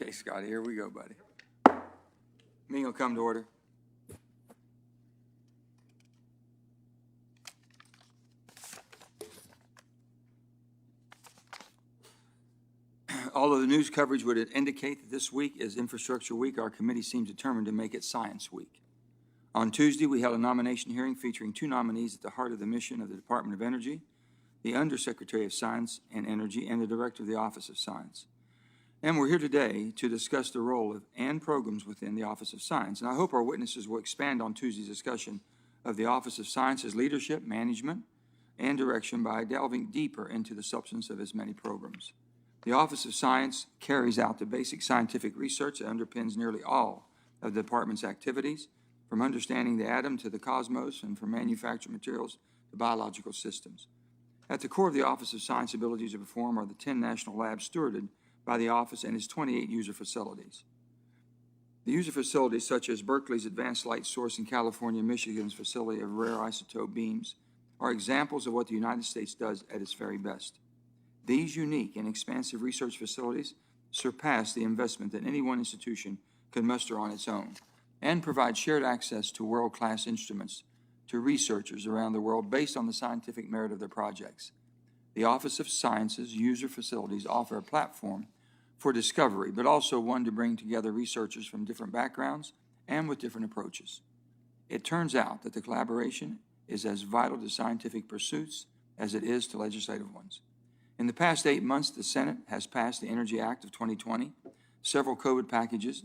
Okay, Scotty, here we go, buddy. Meeting will come to order. Although the news coverage would indicate that this week is Infrastructure Week, our committee seems determined to make it Science Week. On Tuesday, we held a nomination hearing featuring two nominees at the heart of the mission of the Department of Energy, the Undersecretary of Science and Energy, and the Director of the Office of Science. And we're here today to discuss the role of and programs within the Office of Science. And I hope our witnesses will expand on Tuesday's discussion of the Office of Science's leadership, management, and direction by delving deeper into the substance of its many programs. The Office of Science carries out the basic scientific research that underpins nearly all of the department's activities, from understanding the atom to the cosmos and from manufactured materials to biological systems. At the core of the Office of Science abilities to perform are the 10 national labs stewarded by the office and its 28 user facilities. The user facilities such as Berkeley's Advanced Light Source in California, Michigan's facility of rare isotope beams are examples of what the United States does at its very best. These unique and expansive research facilities surpass the investment that any one institution could muster on its own and provide shared access to world-class instruments to researchers around the world based on the scientific merit of their projects. The Office of Science's user facilities offer a platform for discovery, but also one to bring together researchers from different backgrounds and with different approaches. It turns out that the collaboration is as vital to scientific pursuits as it is to legislative ones. In the past 8 months, the Senate has passed the Energy Act of 2020, several COVID packages,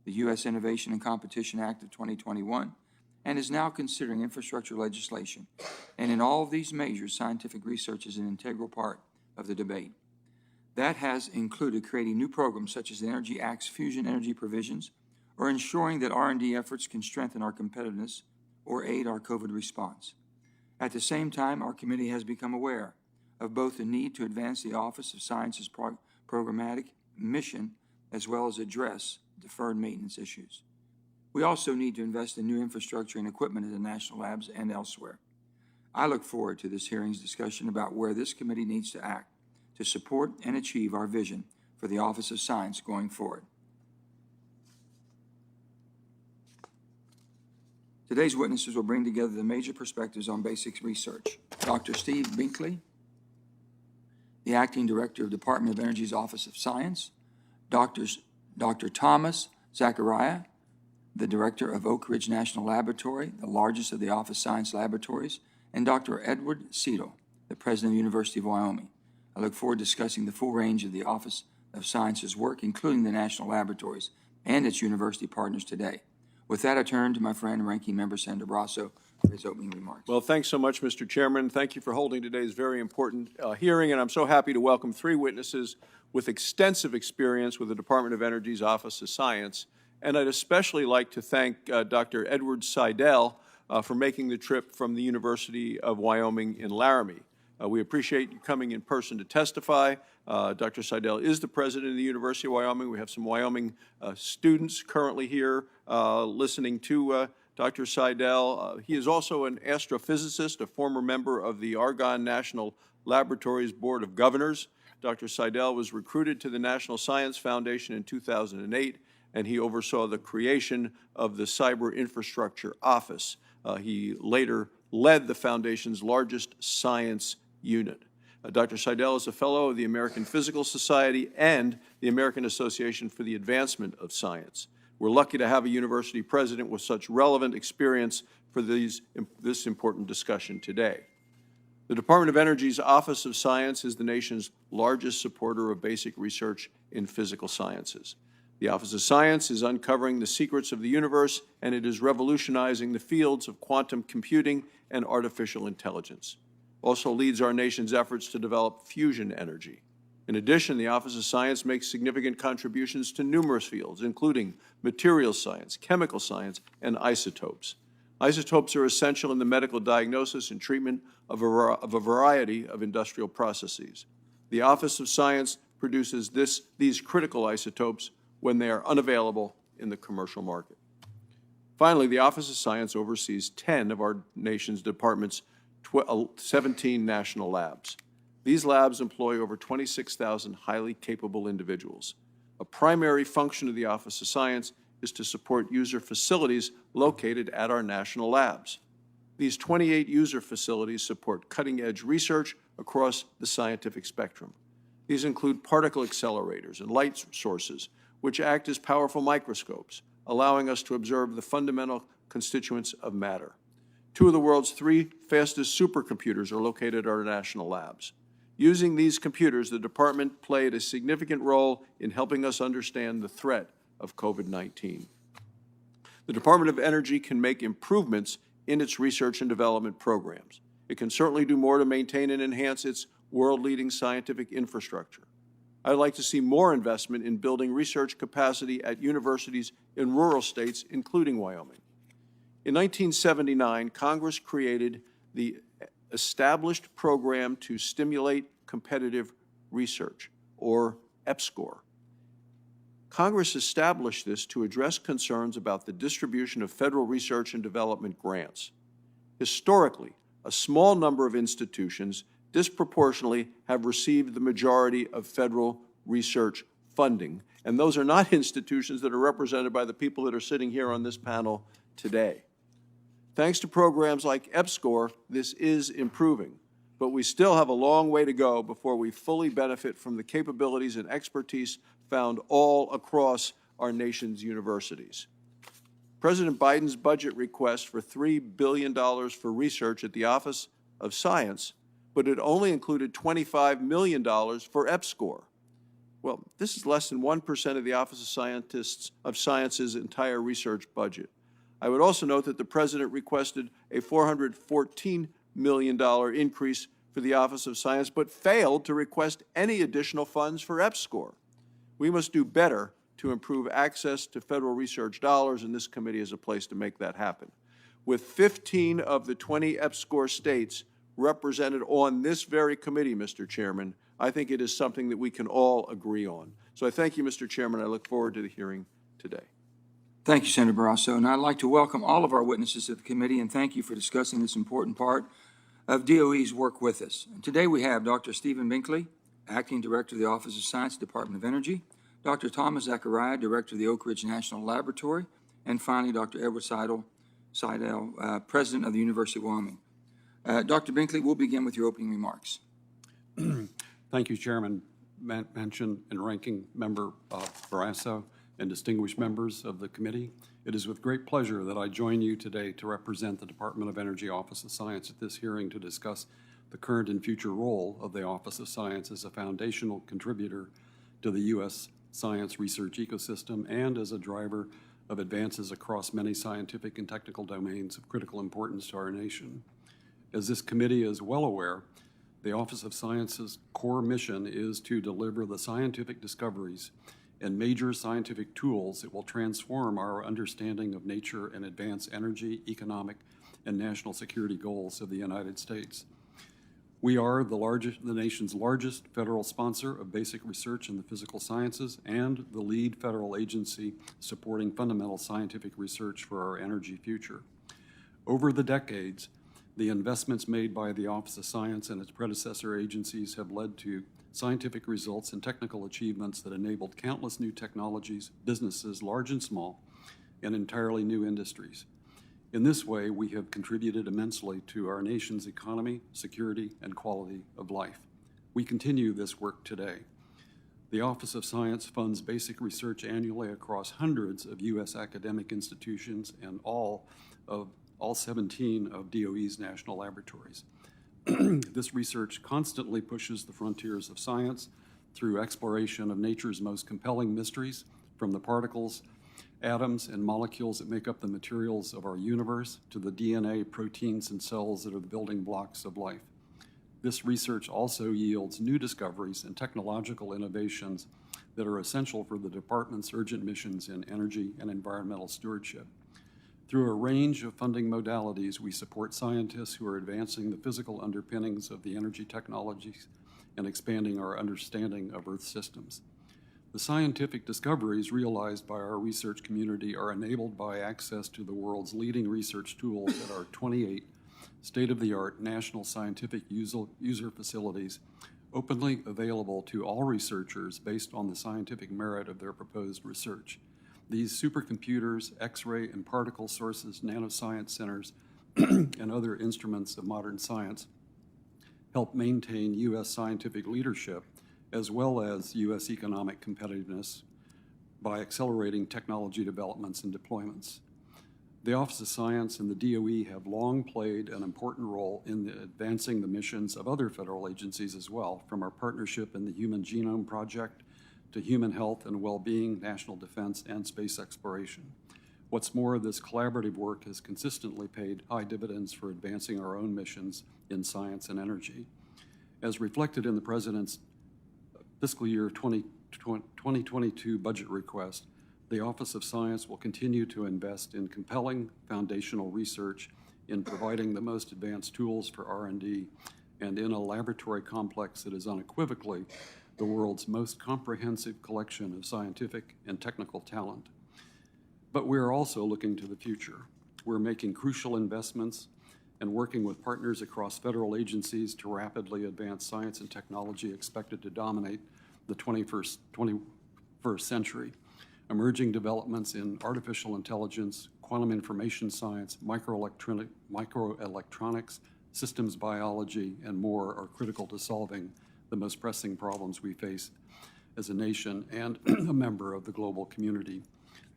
the U.S. Innovation and Competition Act of 2021, and is now considering infrastructure legislation. And in all of these measures, scientific research is an integral part of the debate. That has included creating new programs such as the Energy Act's fusion energy provisions, or ensuring that R&D efforts can strengthen our competitiveness or aid our COVID response. At the same time, our committee has become aware of both the need to advance the Office of Science's programmatic mission as well as address deferred maintenance issues. We also need to invest in new infrastructure and equipment at the national labs and elsewhere. I look forward to this hearing's discussion about where this committee needs to act to support and achieve our vision for the Office of Science going forward. Today's witnesses will bring together the major perspectives on basic research. Dr. Steve Binkley, the Acting Director of Department of Energy's Office of Science, Dr. Thomas Zachariah, the Director of Oak Ridge National Laboratory, the largest of the Office Science laboratories, and Dr. Edward Seidel, the President of the University of Wyoming. I look forward to discussing the full range of the Office of Science's work, including the national laboratories and its university partners today. With that, I turn to my friend and ranking member, Senator Barrasso, for his opening remarks. Well, thanks so much, Mr. Chairman. Thank you for holding today's very important hearing, and I'm so happy to welcome three witnesses with extensive experience with the Department of Energy's Office of Science. And I'd especially like to thank Dr. Edward Seidel for making the trip from the University of Wyoming in Laramie. We appreciate you coming in person to testify. Dr. Seidel is the president of the University of Wyoming. We have some Wyoming students currently here listening to Dr. Seidel. He is also an astrophysicist, a former member of the Argonne National Laboratories Board of Governors. Dr. Seidel was recruited to the National Science Foundation in 2008, and he oversaw the creation of the Cyber Infrastructure Office. He later led the Foundation's largest science unit. Dr. Seidel is a fellow of the American Physical Society and the American Association for the Advancement of Science. We're lucky to have a university president with such relevant experience for this important discussion today. The Department of Energy's Office of Science is the nation's largest supporter of basic research in physical sciences. The Office of Science is uncovering the secrets of the universe, and it is revolutionizing the fields of quantum computing and artificial intelligence. Also leads our nation's efforts to develop fusion energy. In addition, the Office of Science makes significant contributions to numerous fields, including materials science, chemical science, and isotopes. Isotopes are essential in the medical diagnosis and treatment of a variety of industrial processes. The Office of Science produces these critical isotopes when they are unavailable in the commercial market. Finally, the Office of Science oversees 10 of our nation's department's 17 national labs. These labs employ over 26,000 highly capable individuals. A primary function of the Office of Science is to support user facilities located at our national labs. These 28 user facilities support cutting-edge research across the scientific spectrum. These include particle accelerators and light sources, which act as powerful microscopes, allowing us to observe the fundamental constituents of matter. Two of the world's 3 fastest supercomputers are located at our national labs. Using these computers, the department played a significant role in helping us understand the threat of COVID-19. The Department of Energy can make improvements in its research and development programs. It can certainly do more to maintain and enhance its world-leading scientific infrastructure. I'd like to see more investment in building research capacity at universities in rural states, including Wyoming. In 1979, Congress created the Established Program to Stimulate Competitive Research, or EPSCoR. Congress established this to address concerns about the distribution of federal research and development grants. Historically, a small number of institutions disproportionately have received the majority of federal research funding, and those are not institutions that are represented by the people that are sitting here on this panel today. Thanks to programs like EPSCoR, this is improving, but we still have a long way to go before we fully benefit from the capabilities and expertise found all across our nation's universities. President Biden's budget request for $3 billion for research at the Office of Science, but it only included $25 million for EPSCoR. Well, this is less than 1% of the Office of Science's entire research budget. I would also note that the President requested a $414 million increase for the Office of Science, but failed to request any additional funds for EPSCoR. We must do better to improve access to federal research dollars, and this committee is a place to make that happen. With 15 of the 20 EPSCoR states represented on this very committee, Mr. Chairman, I think it is something that we can all agree on. So I thank you, Mr. Chairman. I look forward to the hearing today. Thank you, Senator Barrasso, and I'd like to welcome all of our witnesses to the committee and thank you for discussing this important part of DOE's work with us. Today we have Dr. Stephen Binkley, Acting Director of the Office of Science, Department of Energy, Dr. Thomas Zachariah, Director of the Oak Ridge National Laboratory, and finally Dr. Edward Seidel, President of the University of Wyoming. Dr. Binkley, we'll begin with your opening remarks. Thank you, Chairman Manchin and Ranking Member Barrasso, and distinguished members of the committee. It is with great pleasure that I join you today to represent the Department of Energy Office of Science at this hearing to discuss the current and future role of the Office of Science as a foundational contributor to the U.S. science research ecosystem and as a driver of advances across many scientific and technical domains of critical importance to our nation. As this committee is well aware, the Office of Science's core mission is to deliver the scientific discoveries and major scientific tools that will transform our understanding of nature and advance energy, economic, and national security goals of the United States. We are the nation's largest federal sponsor of basic research in the physical sciences and the lead federal agency supporting fundamental scientific research for our energy future. Over the decades, the investments made by the Office of Science and its predecessor agencies have led to scientific results and technical achievements that enabled countless new technologies, businesses, large and small, and entirely new industries. In this way, we have contributed immensely to our nation's economy, security, and quality of life. We continue this work today. The Office of Science funds basic research annually across hundreds of U.S. academic institutions and all 17 of DOE's national laboratories. This research constantly pushes the frontiers of science through exploration of nature's most compelling mysteries, from the particles, atoms, and molecules that make up the materials of our universe to the DNA, proteins, and cells that are the building blocks of life. This research also yields new discoveries and technological innovations that are essential for the department's urgent missions in energy and environmental stewardship. Through a range of funding modalities, we support scientists who are advancing the physical underpinnings of the energy technologies and expanding our understanding of Earth systems. The scientific discoveries realized by our research community are enabled by access to the world's leading research tools at our 28 state-of-the-art national scientific user facilities, openly available to all researchers based on the scientific merit of their proposed research. These supercomputers, X-ray and particle sources, nanoscience centers, and other instruments of modern science help maintain U.S. scientific leadership as well as U.S. economic competitiveness by accelerating technology developments and deployments. The Office of Science and the DOE have long played an important role in advancing the missions of other federal agencies as well, from our partnership in the Human Genome Project to human health and well-being, national defense, and space exploration. What's more, this collaborative work has consistently paid high dividends for advancing our own missions in science and energy. As reflected in the President's fiscal year 2022 budget request, the Office of Science will continue to invest in compelling foundational research in providing the most advanced tools for R&D and in a laboratory complex that is unequivocally the world's most comprehensive collection of scientific and technical talent. But we're also looking to the future. We're making crucial investments and working with partners across federal agencies to rapidly advance science and technology expected to dominate the 21st century. Emerging developments in artificial intelligence, quantum information science, microelectronics, systems biology, and more are critical to solving the most pressing problems we face as a nation and a member of the global community.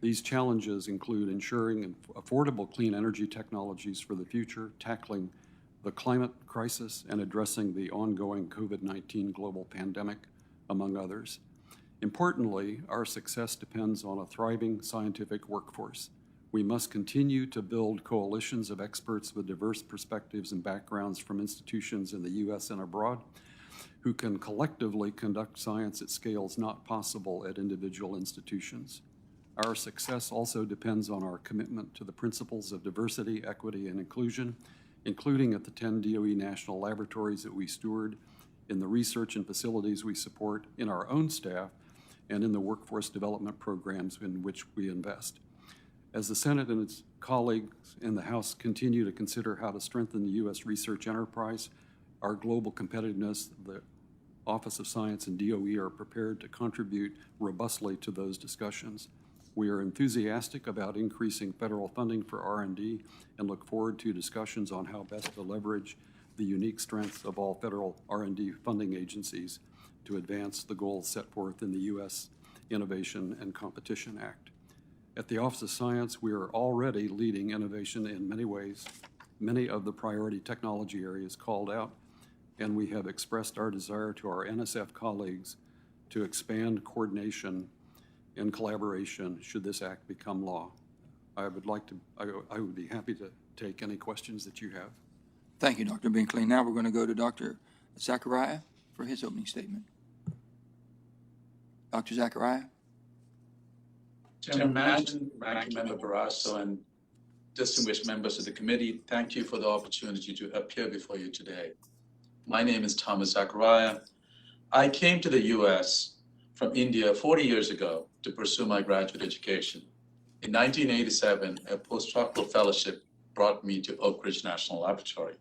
These challenges include ensuring affordable clean energy technologies for the future, tackling the climate crisis, and addressing the ongoing COVID-19 global pandemic, among others. Importantly, our success depends on a thriving scientific workforce. We must continue to build coalitions of experts with diverse perspectives and backgrounds from institutions in the U.S. and abroad who can collectively conduct science at scales not possible at individual institutions. Our success also depends on our commitment to the principles of diversity, equity, and inclusion, including at the 10 DOE national laboratories that we steward, in the research and facilities we support, in our own staff, and in the workforce development programs in which we invest. As the Senate and its colleagues in the House continue to consider how to strengthen the U.S. research enterprise, our global competitiveness, the Office of Science and DOE are prepared to contribute robustly to those discussions. We are enthusiastic about increasing federal funding for R&D and look forward to discussions on how best to leverage the unique strengths of all federal R&D funding agencies to advance the goals set forth in the U.S. Innovation and Competition Act. At the Office of Science, we are already leading innovation in many ways, many of the priority technology areas called out, and we have expressed our desire to our NSF colleagues to expand coordination and collaboration should this act become law. I would be happy to take any questions that you have. Thank you, Dr. Binkley. Now we're going to go to Dr. Zachariah for his opening statement. Dr. Zachariah? Chairman Manchin, Ranking Member Barrasso, and distinguished members of the committee, thank you for the opportunity to appear before you today. My name is Thomas Zachariah. I came to the U.S. from India 40 years ago to pursue my graduate education. In 1987, a postdoctoral fellowship brought me to Oak Ridge National Laboratory.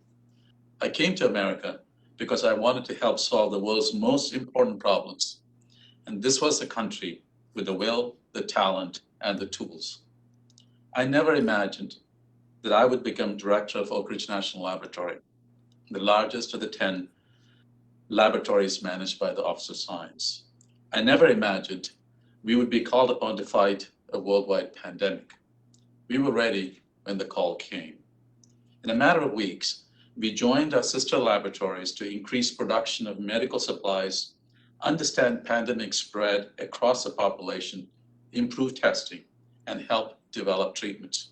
I came to America because I wanted to help solve the world's most important problems. And this was the country with the will, the talent, and the tools. I never imagined that I would become director of Oak Ridge National Laboratory, the largest of the 10 laboratories managed by the Office of Science. I never imagined we would be called upon to fight a worldwide pandemic. We were ready when the call came. In a matter of weeks, we joined our sister laboratories to increase production of medical supplies, understand pandemic spread across the population, improve testing, and help develop treatments.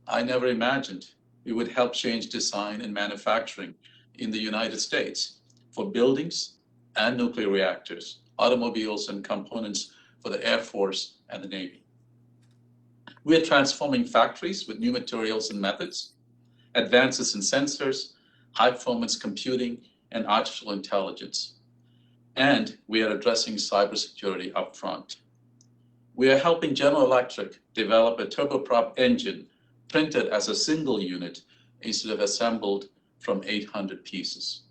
I never imagined we would help change design and manufacturing in the United States for buildings and nuclear reactors, automobiles, and components for the Air Force and the Navy. We are transforming factories with new materials and methods, advances in sensors, high-performance computing, and artificial intelligence. And we are addressing cybersecurity up front. We are helping General Electric develop a turboprop engine printed as a single unit instead of assembled from 800 pieces.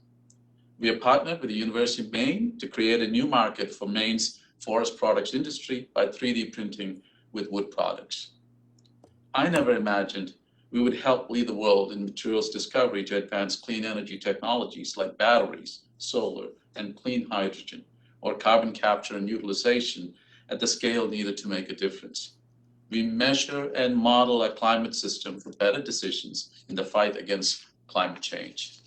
We have partnered with the University of Maine to create a new market for Maine's forest products industry by 3D printing with wood products. I never imagined we would help lead the world in materials discovery to advance clean energy technologies like batteries, solar, and clean hydrogen, or carbon capture and utilization at the scale needed to make a difference. We measure and model a climate system for better decisions in the fight against climate change.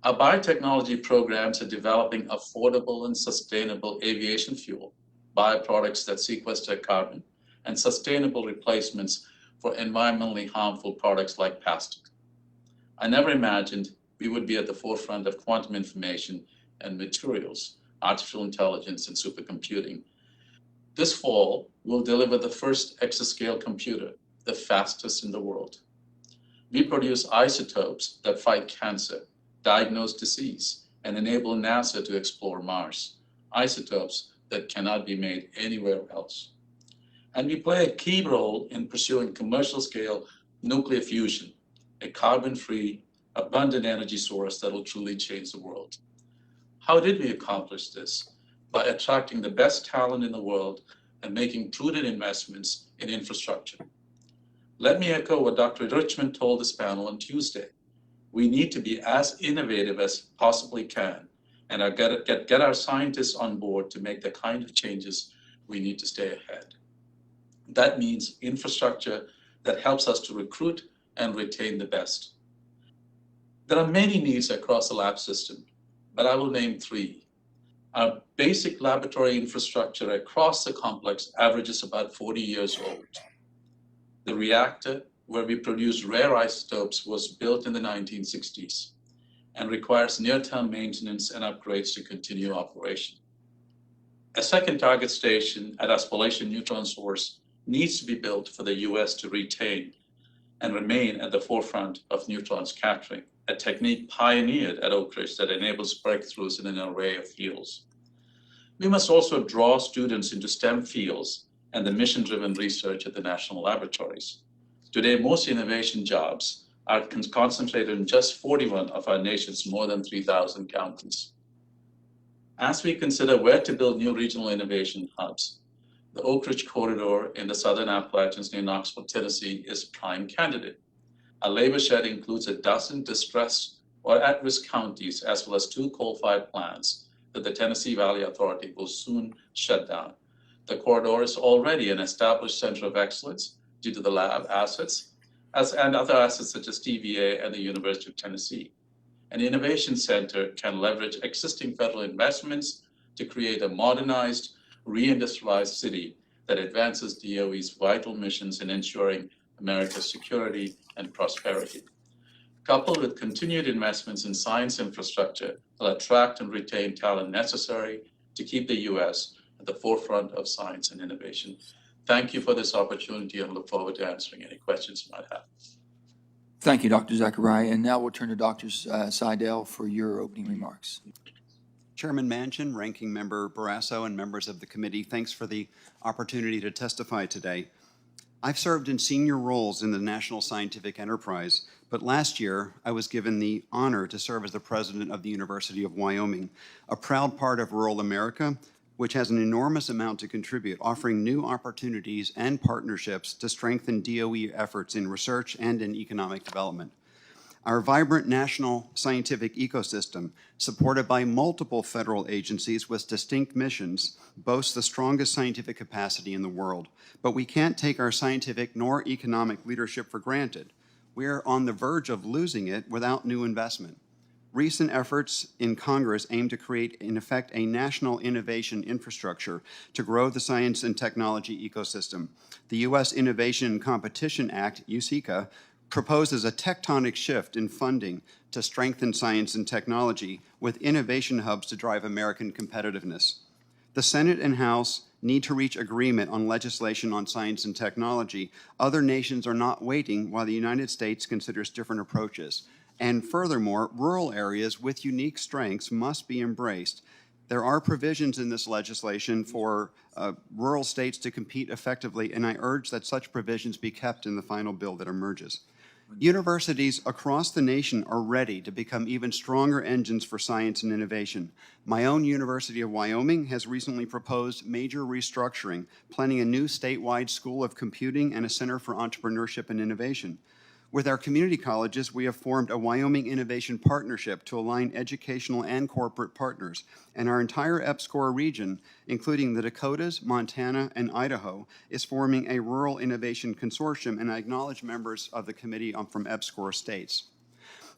Our biotechnology programs are developing affordable and sustainable aviation fuel, bioproducts that sequester carbon, and sustainable replacements for environmentally harmful products like plastic. I never imagined we would be at the forefront of quantum information and materials, artificial intelligence, and supercomputing. This fall, we'll deliver the first exascale computer, the fastest in the world. We produce isotopes that fight cancer, diagnose disease, and enable NASA to explore Mars, isotopes that cannot be made anywhere else. And we play a key role in pursuing commercial-scale nuclear fusion, a carbon-free, abundant energy source that will truly change the world. How did we accomplish this? By attracting the best talent in the world and making prudent investments in infrastructure. Let me echo what Dr. Richmond told this panel on Tuesday. We need to be as innovative as possibly can and get our scientists on board to make the kind of changes we need to stay ahead. That means infrastructure that helps us to recruit and retain the best. There are many needs across the lab system, but I will name three. Our basic laboratory infrastructure across the complex averages about 40 years old. The reactor, where we produce rare isotopes, was built in the 1960s and requires near-term maintenance and upgrades to continue operation. A second target station at our Spallation neutron source needs to be built for the US to retain and remain at the forefront of neutron scattering, a technique pioneered at Oak Ridge that enables breakthroughs in an array of fields. We must also draw students into STEM fields and the mission-driven research at the national laboratories. Today, most innovation jobs are concentrated in just 41 of our nation's more than 3,000 counties. As we consider where to build new regional innovation hubs, the Oak Ridge Corridor in the Southern Appalachians near Knoxville, Tennessee is prime candidate. Our labor shed includes a dozen distressed or at-risk counties, as well as 2 coal-fired plants that the Tennessee Valley Authority will soon shut down. The corridor is already an established center of excellence due to the lab assets and other assets such as TVA and the University of Tennessee. An innovation center can leverage existing federal investments to create a modernized, reindustrialized city that advances DOE's vital missions in ensuring America's security and prosperity. Coupled with continued investments in science infrastructure, will attract and retain talent necessary to keep the U.S. at the forefront of science and innovation. Thank you for this opportunity and look forward to answering any questions you might have. Thank you, Dr. Zachariah. And now we'll turn to Dr. Seidel for your opening remarks. Chairman Manchin, Ranking Member Barrasso, and members of the committee, thanks for the opportunity to testify today. I've served in senior roles in the National Scientific Enterprise, but last year I was given the honor to serve as the president of the University of Wyoming, a proud part of rural America, which has an enormous amount to contribute, offering new opportunities and partnerships to strengthen DOE efforts in research and in economic development. Our vibrant national scientific ecosystem, supported by multiple federal agencies with distinct missions, boasts the strongest scientific capacity in the world. But we can't take our scientific nor economic leadership for granted. We're on the verge of losing it without new investment. Recent efforts in Congress aim to create, in effect, a national innovation infrastructure to grow the science and technology ecosystem. The U.S. Innovation and Competition Act, USICA, proposes a tectonic shift in funding to strengthen science and technology with innovation hubs to drive American competitiveness. The Senate and House need to reach agreement on legislation on science and technology. Other nations are not waiting while the United States considers different approaches. And furthermore, rural areas with unique strengths must be embraced. There are provisions in this legislation for rural states to compete effectively, and I urge that such provisions be kept in the final bill that emerges. Universities across the nation are ready to become even stronger engines for science and innovation. My own University of Wyoming has recently proposed major restructuring, planning a new statewide School of Computing and a Center for Entrepreneurship and Innovation. With our community colleges, we have formed a Wyoming Innovation Partnership to align educational and corporate partners, and our entire EPSCoR region, including the Dakotas, Montana, and Idaho, is forming a Rural Innovation Consortium, and I acknowledge members of the committee from EPSCoR states.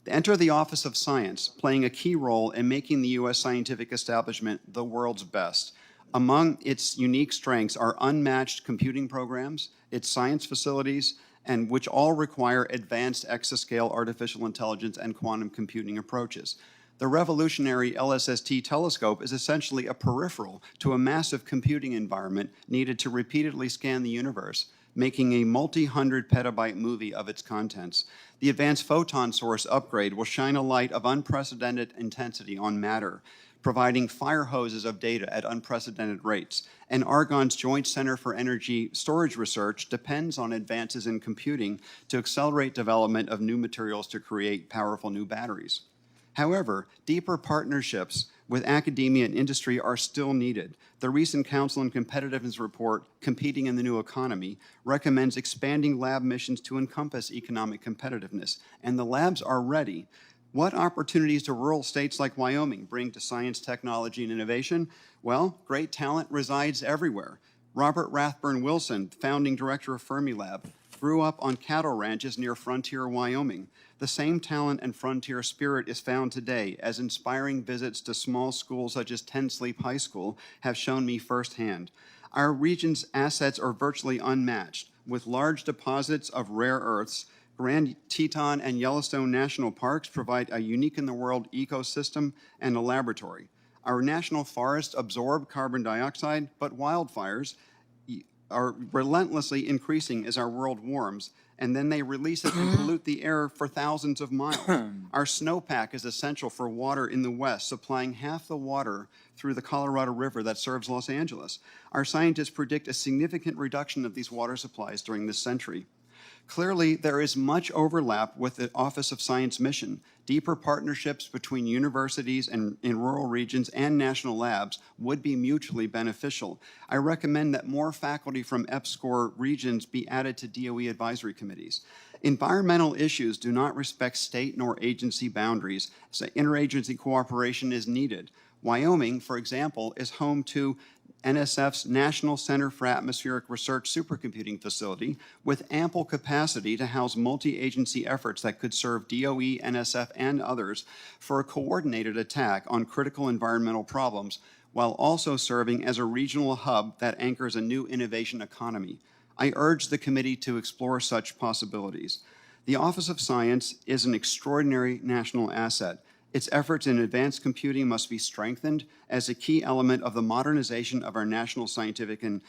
Enter the Office of Science, playing a key role in making the U.S. scientific establishment the world's best. Among its unique strengths are unmatched computing programs, its science facilities, and which all require advanced exascale artificial intelligence and quantum computing approaches. The revolutionary LSST telescope is essentially a peripheral to a massive computing environment needed to repeatedly scan the universe, making a multi-hundred petabyte movie of its contents. The Advanced Photon Source upgrade will shine a light of unprecedented intensity on matter, providing fire hoses of data at unprecedented rates. And Argonne's Joint Center for Energy Storage Research depends on advances in computing to accelerate development of new materials to create powerful new batteries. However, deeper partnerships with academia and industry are still needed. The recent Council on Competitiveness report, Competing in the New Economy, recommends expanding lab missions to encompass economic competitiveness, and the labs are ready. What opportunities do rural states like Wyoming bring to science, technology, and innovation? Well, great talent resides everywhere. Robert Rathburn Wilson, founding director of Fermilab, grew up on cattle ranches near Frontier, Wyoming. The same talent and frontier spirit is found today, as inspiring visits to small schools such as Ten Sleep High School have shown me firsthand. Our region's assets are virtually unmatched, with large deposits of rare earths. Grand Teton and Yellowstone National Parks provide a unique-in-the-world ecosystem and a laboratory. Our national forests absorb carbon dioxide, but wildfires are relentlessly increasing as our world warms, and then they release it and pollute the air for thousands of miles. Our snowpack is essential for water in the West, supplying half the water through the Colorado River that serves Los Angeles. Our scientists predict a significant reduction of these water supplies during this century. Clearly, there is much overlap with the Office of Science mission. Deeper partnerships between universities and in rural regions and national labs would be mutually beneficial. I recommend that more faculty from EPSCoR regions be added to DOE advisory committees. Environmental issues do not respect state nor agency boundaries, so interagency cooperation is needed. Wyoming, for example, is home to NSF's National Center for Atmospheric Research supercomputing facility with ample capacity to house multi-agency efforts that could serve DOE, NSF, and others for a coordinated attack on critical environmental problems, while also serving as a regional hub that anchors a new innovation economy. I urge the committee to explore such possibilities. The Office of Science is an extraordinary national asset. Its efforts in advanced computing must be strengthened as a key element of the modernization of our national scientific and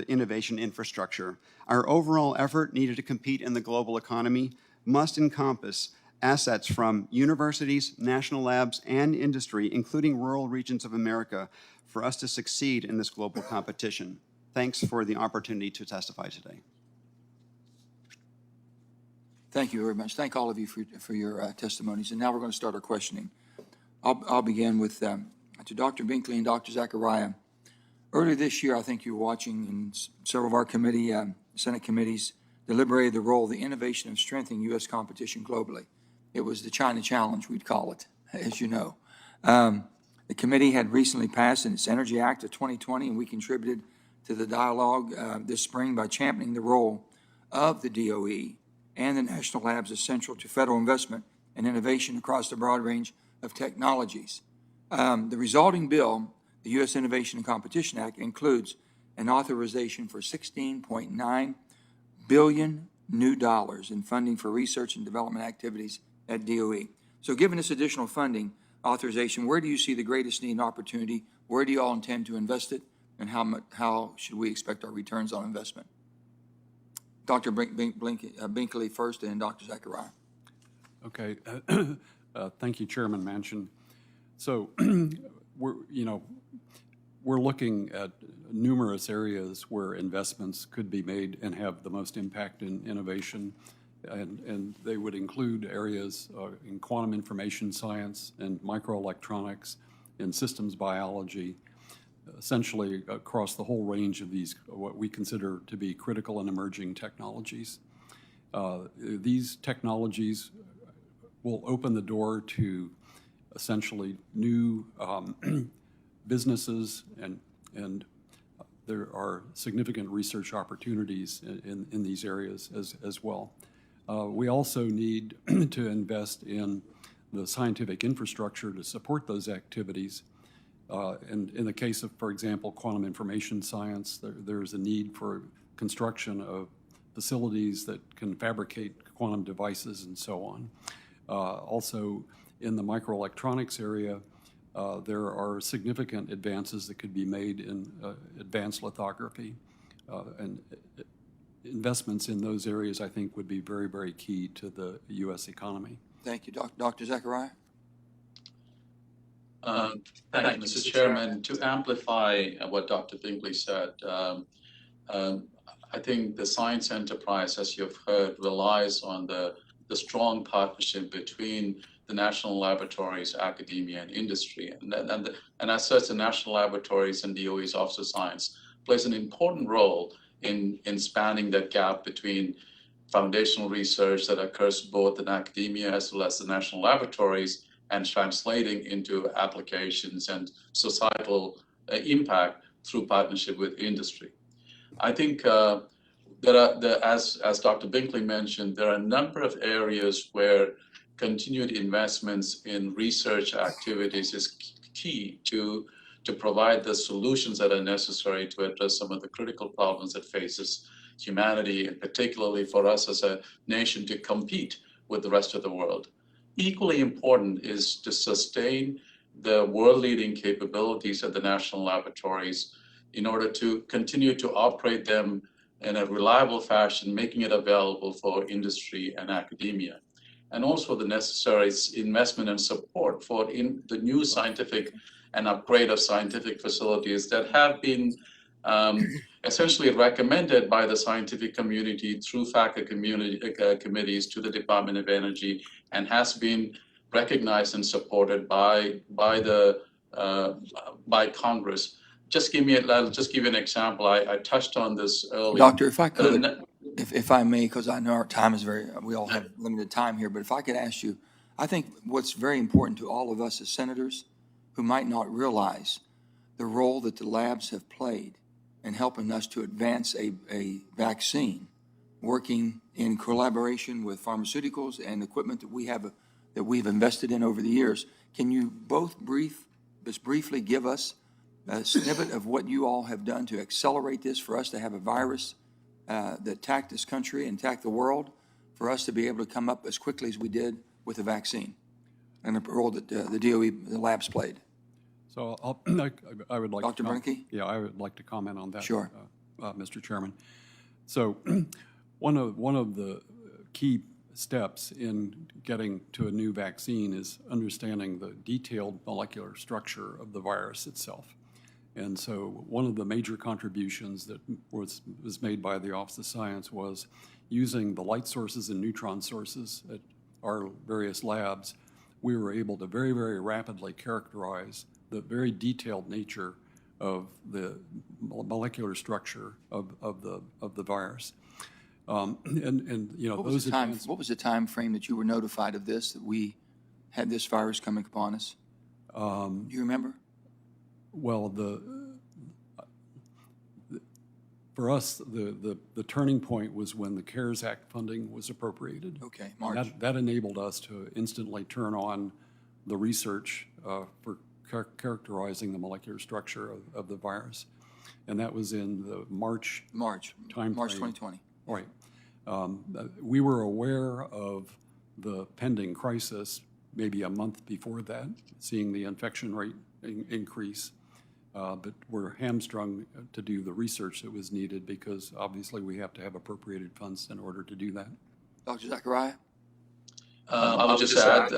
innovation infrastructure. Our overall effort needed to compete in the global economy must encompass assets from universities, national labs, and industry, including rural regions of America, for us to succeed in this global competition. Thanks for the opportunity to testify today. Thank you very much. Thank all of you for your testimonies. And now we're going to start our questioning. I'll begin with to Dr. Binkley and Dr. Zachariah. Earlier this year, I think you were watching, and several of our Senate committees deliberated the role of the innovation of strengthening U.S. competition globally. It was the China Challenge, we'd call it, as you know. The committee had recently passed its Energy Act of 2020, and we contributed to the dialogue this spring by championing the role of the DOE and the national labs essential to federal investment and innovation across the broad range of technologies. The resulting bill, the U.S. Innovation and Competition Act, includes an authorization for $16.9 billion new dollars in funding for research and development activities at DOE. So given this additional funding authorization, where do you see the greatest need and opportunity? Where do you all intend to invest it? And how should we expect our returns on investment? Dr. Binkley first, and Dr. Zachariah. Okay. Thank you, Chairman Manchin. So we're looking at numerous areas where investments could be made and have the most impact in innovation. and they would include areas in quantum information science and microelectronics and systems biology, essentially across the whole range of these, what we consider to be critical and emerging technologies. These technologies will open the door to essentially new businesses, and there are significant research opportunities in these areas as well. We also need to invest in the scientific infrastructure to support those activities. And in the case of, for example, quantum information science, there's a need for construction of facilities that can fabricate quantum devices and so on. Also, in the microelectronics area, there are significant advances that could be made in advanced lithography, and investments in those areas, I think, would be very, very key to the U.S. economy. Thank you. Dr. Zachariah? Thank you, Mr. Chairman. To amplify what Dr. Binkley said, I think the science enterprise, as you've heard, relies on the strong partnership between the national laboratories, academia, and industry. And as such, the national laboratories and DOE's Office of Science plays an important role in spanning that gap between foundational research that occurs both in academia as well as the national laboratories and translating into applications and societal impact through partnership with industry. I think there are, as Dr. Binkley mentioned, there are a number of areas where continued investments in research activities is key to provide the solutions that are necessary to address some of the critical problems that faces humanity, and particularly for us as a nation to compete with the rest of the world. Equally important is to sustain the world-leading capabilities of the national laboratories in order to continue to operate them in a reliable fashion, making it available for industry and academia. And also the necessary investment and support for the new scientific and upgrade of scientific facilities that have been essentially recommended by the scientific community through FACA committees to the Department of Energy, and has been recognized and supported by Congress. I'll just give you an example. I touched on this earlier. Doctor, if I could, if I may, because I know our time is we all have limited time here, but if I could ask you, I think what's very important to all of us as senators who might not realize the role that the labs have played in helping us to advance a vaccine, working in collaboration with pharmaceuticals and equipment that we've invested in over the years. Can you both briefly give us a snippet of what you all have done to accelerate this for us to have a virus that attacked this country and attacked the world, for us to be able to come up as quickly as we did with a vaccine, and the role that the DOE, the labs played? So I would like Dr. Bernanke? Yeah, I would like to comment on that, Sure. Mr. Chairman. So one of the key steps in getting to a new vaccine is understanding the detailed molecular structure of the virus itself. And so one of the major contributions that was made by the Office of Science was using the light sources and neutron sources at our various labs. We were able to very, very rapidly characterize the very detailed nature of the molecular structure of the virus. And you know, What was the time frame that you were notified of this, that we had this virus coming upon us? Do you remember? Well, for us, the turning point was when the CARES Act funding was appropriated. Okay, March. That enabled us to instantly turn on the research for characterizing the molecular structure of the virus. And that was in the March time March frame. 2020. Right. We were aware of the pending crisis maybe a month before that, seeing the infection rate increase. But we're hamstrung to do the research that was needed, because obviously we have to have appropriated funds in order to do that. Dr. Zachariah? I would just add,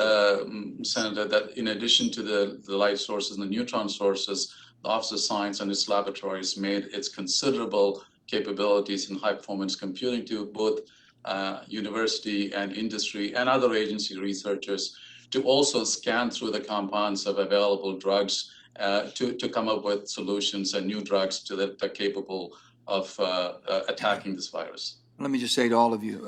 Senator, that in addition to the light sources and the neutron sources, the Office of Science and its laboratories made its considerable capabilities in high-performance computing to both university and industry and other agency researchers to also scan through the compounds of available drugs to come up with solutions and new drugs that are capable of attacking this virus. Let me just say to all of you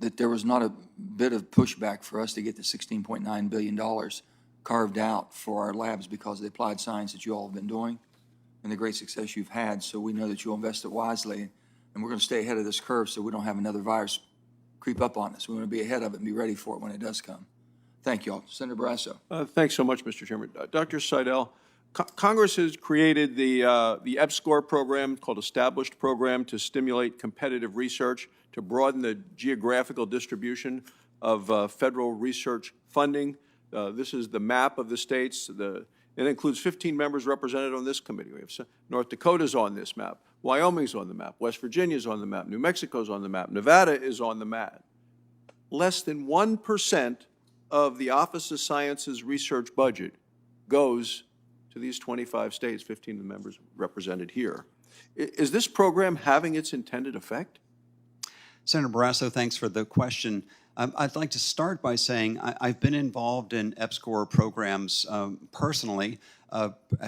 that there was not a bit of pushback for us to get the $16.9 billion carved out for our labs because of the applied science that you all have been doing and the great success you've had. So we know that you'll invest it wisely, and we're going to stay ahead of this curve so we don't have another virus creep up on us. We want to be ahead of it and be ready for it when it does come. Thank you all. Senator Barrasso. Thanks so much, Mr. Chairman. Dr. Seidel, Congress has created the EPSCoR program, called Established Program, to stimulate competitive research, to broaden the geographical distribution of federal research funding. This is the map of the states. It includes 15 members represented on this committee. We have North Dakota's on this map. Wyoming's on the map. West Virginia's on the map. New Mexico's on the map. Nevada is on the map. Less than 1% of the Office of Science's research budget goes to these 25 states, 15 of the members represented here. Is this program having its intended effect? Senator Barrasso, thanks for the question. I'd like to start by saying I've been involved in EPSCoR programs personally.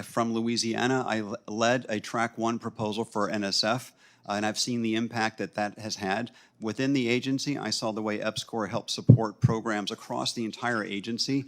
From Louisiana, I led a Track 1 proposal for NSF, and I've seen the impact that that has had. Within the agency, I saw the way EPSCoR helped support programs across the entire agency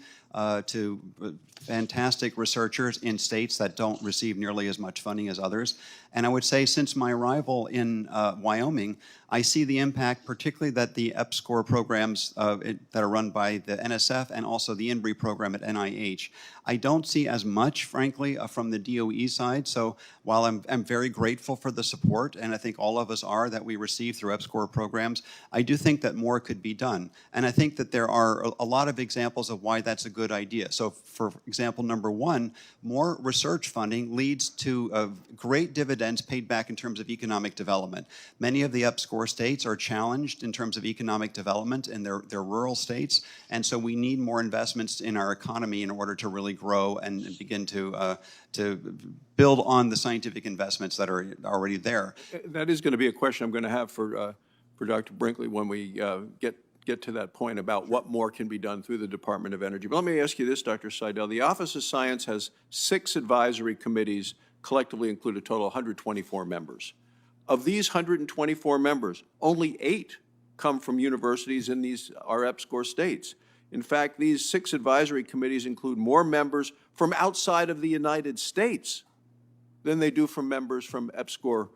to fantastic researchers in states that don't receive nearly as much funding as others. And I would say since my arrival in Wyoming, I see the impact, particularly that the EPSCoR programs that are run by the NSF and also the INBRE program at NIH. I don't see as much, frankly, from the DOE side. So while I'm very grateful for the support, and I think all of us are, that we receive through EPSCoR programs, I do think that more could be done. And I think that there are a lot of examples of why that's a good idea. So for example, number one, more research funding leads to great dividends paid back in terms of economic development. Many of the EPSCoR states are challenged in terms of economic development in their rural states, and so we need more investments in our economy in order to really grow and begin to build on the scientific investments that are already there. That is going to be a question I'm going to have for Dr. Brinkley when we get to that point about what more can be done through the Department of Energy. But let me ask you this, Dr. Seidel. The Office of Science has 6 advisory committees, collectively include a total of 124 members. Of these 124 members, only 8 come from universities in these EPSCoR states. In fact, these 6 advisory committees include more members from outside of the United States than they do from members from EPSCoR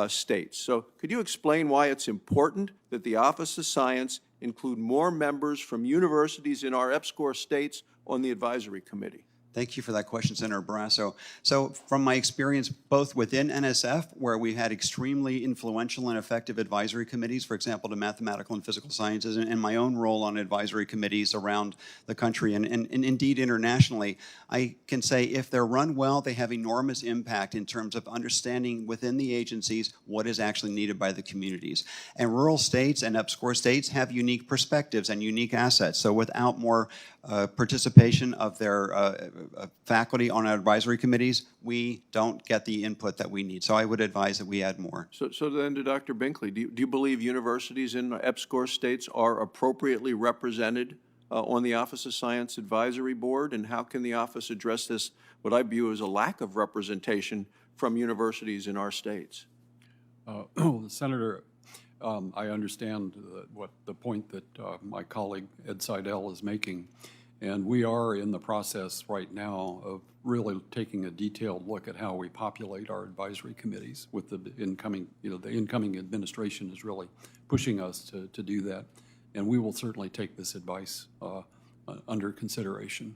states. So could you explain why it's important that the Office of Science include more members from universities in our EPSCoR states on the advisory committee? Thank you for that question, Senator Barrasso. So from my experience both within NSF, where we had extremely influential and effective advisory committees, for example, to mathematical and physical sciences, and my own role on advisory committees around the country and indeed internationally, I can say if they're run well, they have enormous impact in terms of understanding within the agencies what is actually needed by the communities. And rural states and EPSCoR states have unique perspectives and unique assets. So without more participation of their faculty on our advisory committees, we don't get the input that we need. So I would advise that we add more. So then to Dr. Binkley, do you believe universities in EPSCoR states are appropriately represented on the Office of Science Advisory Board? And how can the office address this, what I view as a lack of representation from universities in our states? Senator, I understand what the point that my colleague Ed Seidel is making, and we are in the process right now of really taking a detailed look at how we populate our advisory committees with the incoming, the incoming administration is really pushing us to do that, and we will certainly take this advice under consideration.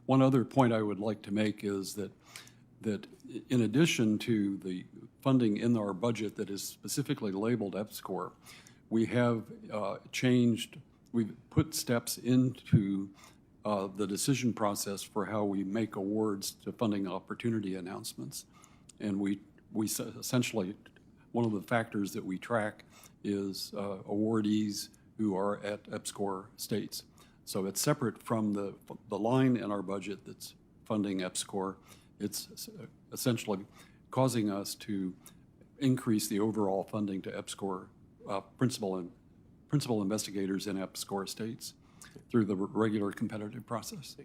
One other point I would like to make is that in addition to the funding in our budget that is specifically labeled EPSCoR, we have we've put steps into the decision process for how we make awards to funding opportunity announcements. And we essentially, one of the factors that we track is awardees who are at EPSCoR states. So it's separate from the line in our budget that's funding EPSCoR. It's essentially causing us to increase the overall funding to EPSCoR principal and principal investigators in EPSCoR states through the regular competitive process.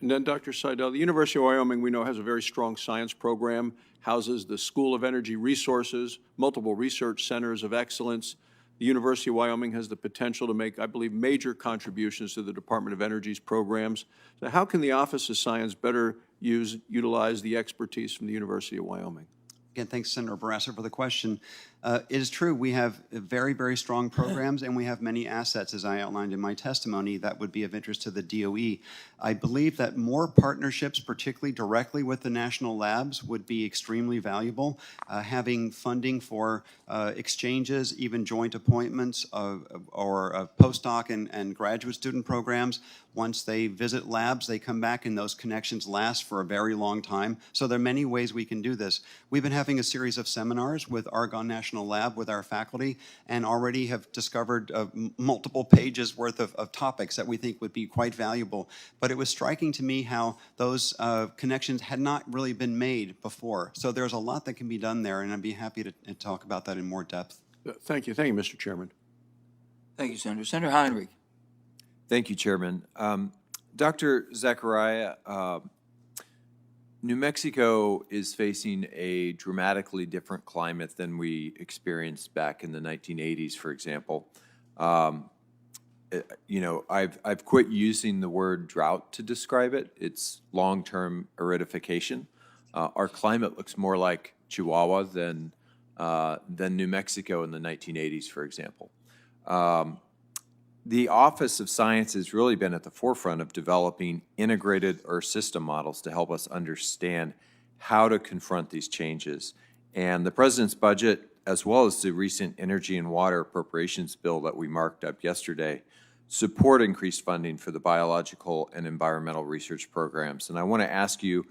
And then, Dr. Seidel, the University of Wyoming, we know, has a very strong science program, houses the School of Energy Resources, multiple research centers of excellence. The University of Wyoming has the potential to make, I believe, major contributions to the Department of Energy's programs. So how can the Office of Science better utilize the expertise from the University of Wyoming? Again, thanks, Senator Barrasso, for the question. It is true, we have very, very strong programs, and we have many assets, as I outlined in my testimony, that would be of interest to the DOE. I believe that more partnerships, particularly directly with the national labs, would be extremely valuable. Having funding for exchanges, even joint appointments or postdoc and graduate student programs. Once they visit labs, they come back, and those connections last for a very long time. So there are many ways we can do this. We've been having a series of seminars with Argonne National Lab with our faculty, and already have discovered multiple pages worth of topics that we think would be quite valuable. But it was striking to me how those connections had not really been made before. So there's a lot that can be done there, and I'd be happy to talk about that in more depth. Thank you. Thank you, Mr. Chairman. Thank you, Senator. Senator Heinrich. Thank you, Chairman. Dr. Zachariah, New Mexico is facing a dramatically different climate than we experienced back in the 1980s, for example. You know, I've quit using the word drought to describe it. It's long-term aridification. Our climate looks more like Chihuahua than New Mexico in the 1980s, for example. The Office of Science has really been at the forefront of developing integrated Earth system models to help us understand how to confront these changes. And the President's budget, as well as the recent energy and water appropriations bill that we marked up yesterday, support increased funding for the biological and environmental research programs. And I want to ask you,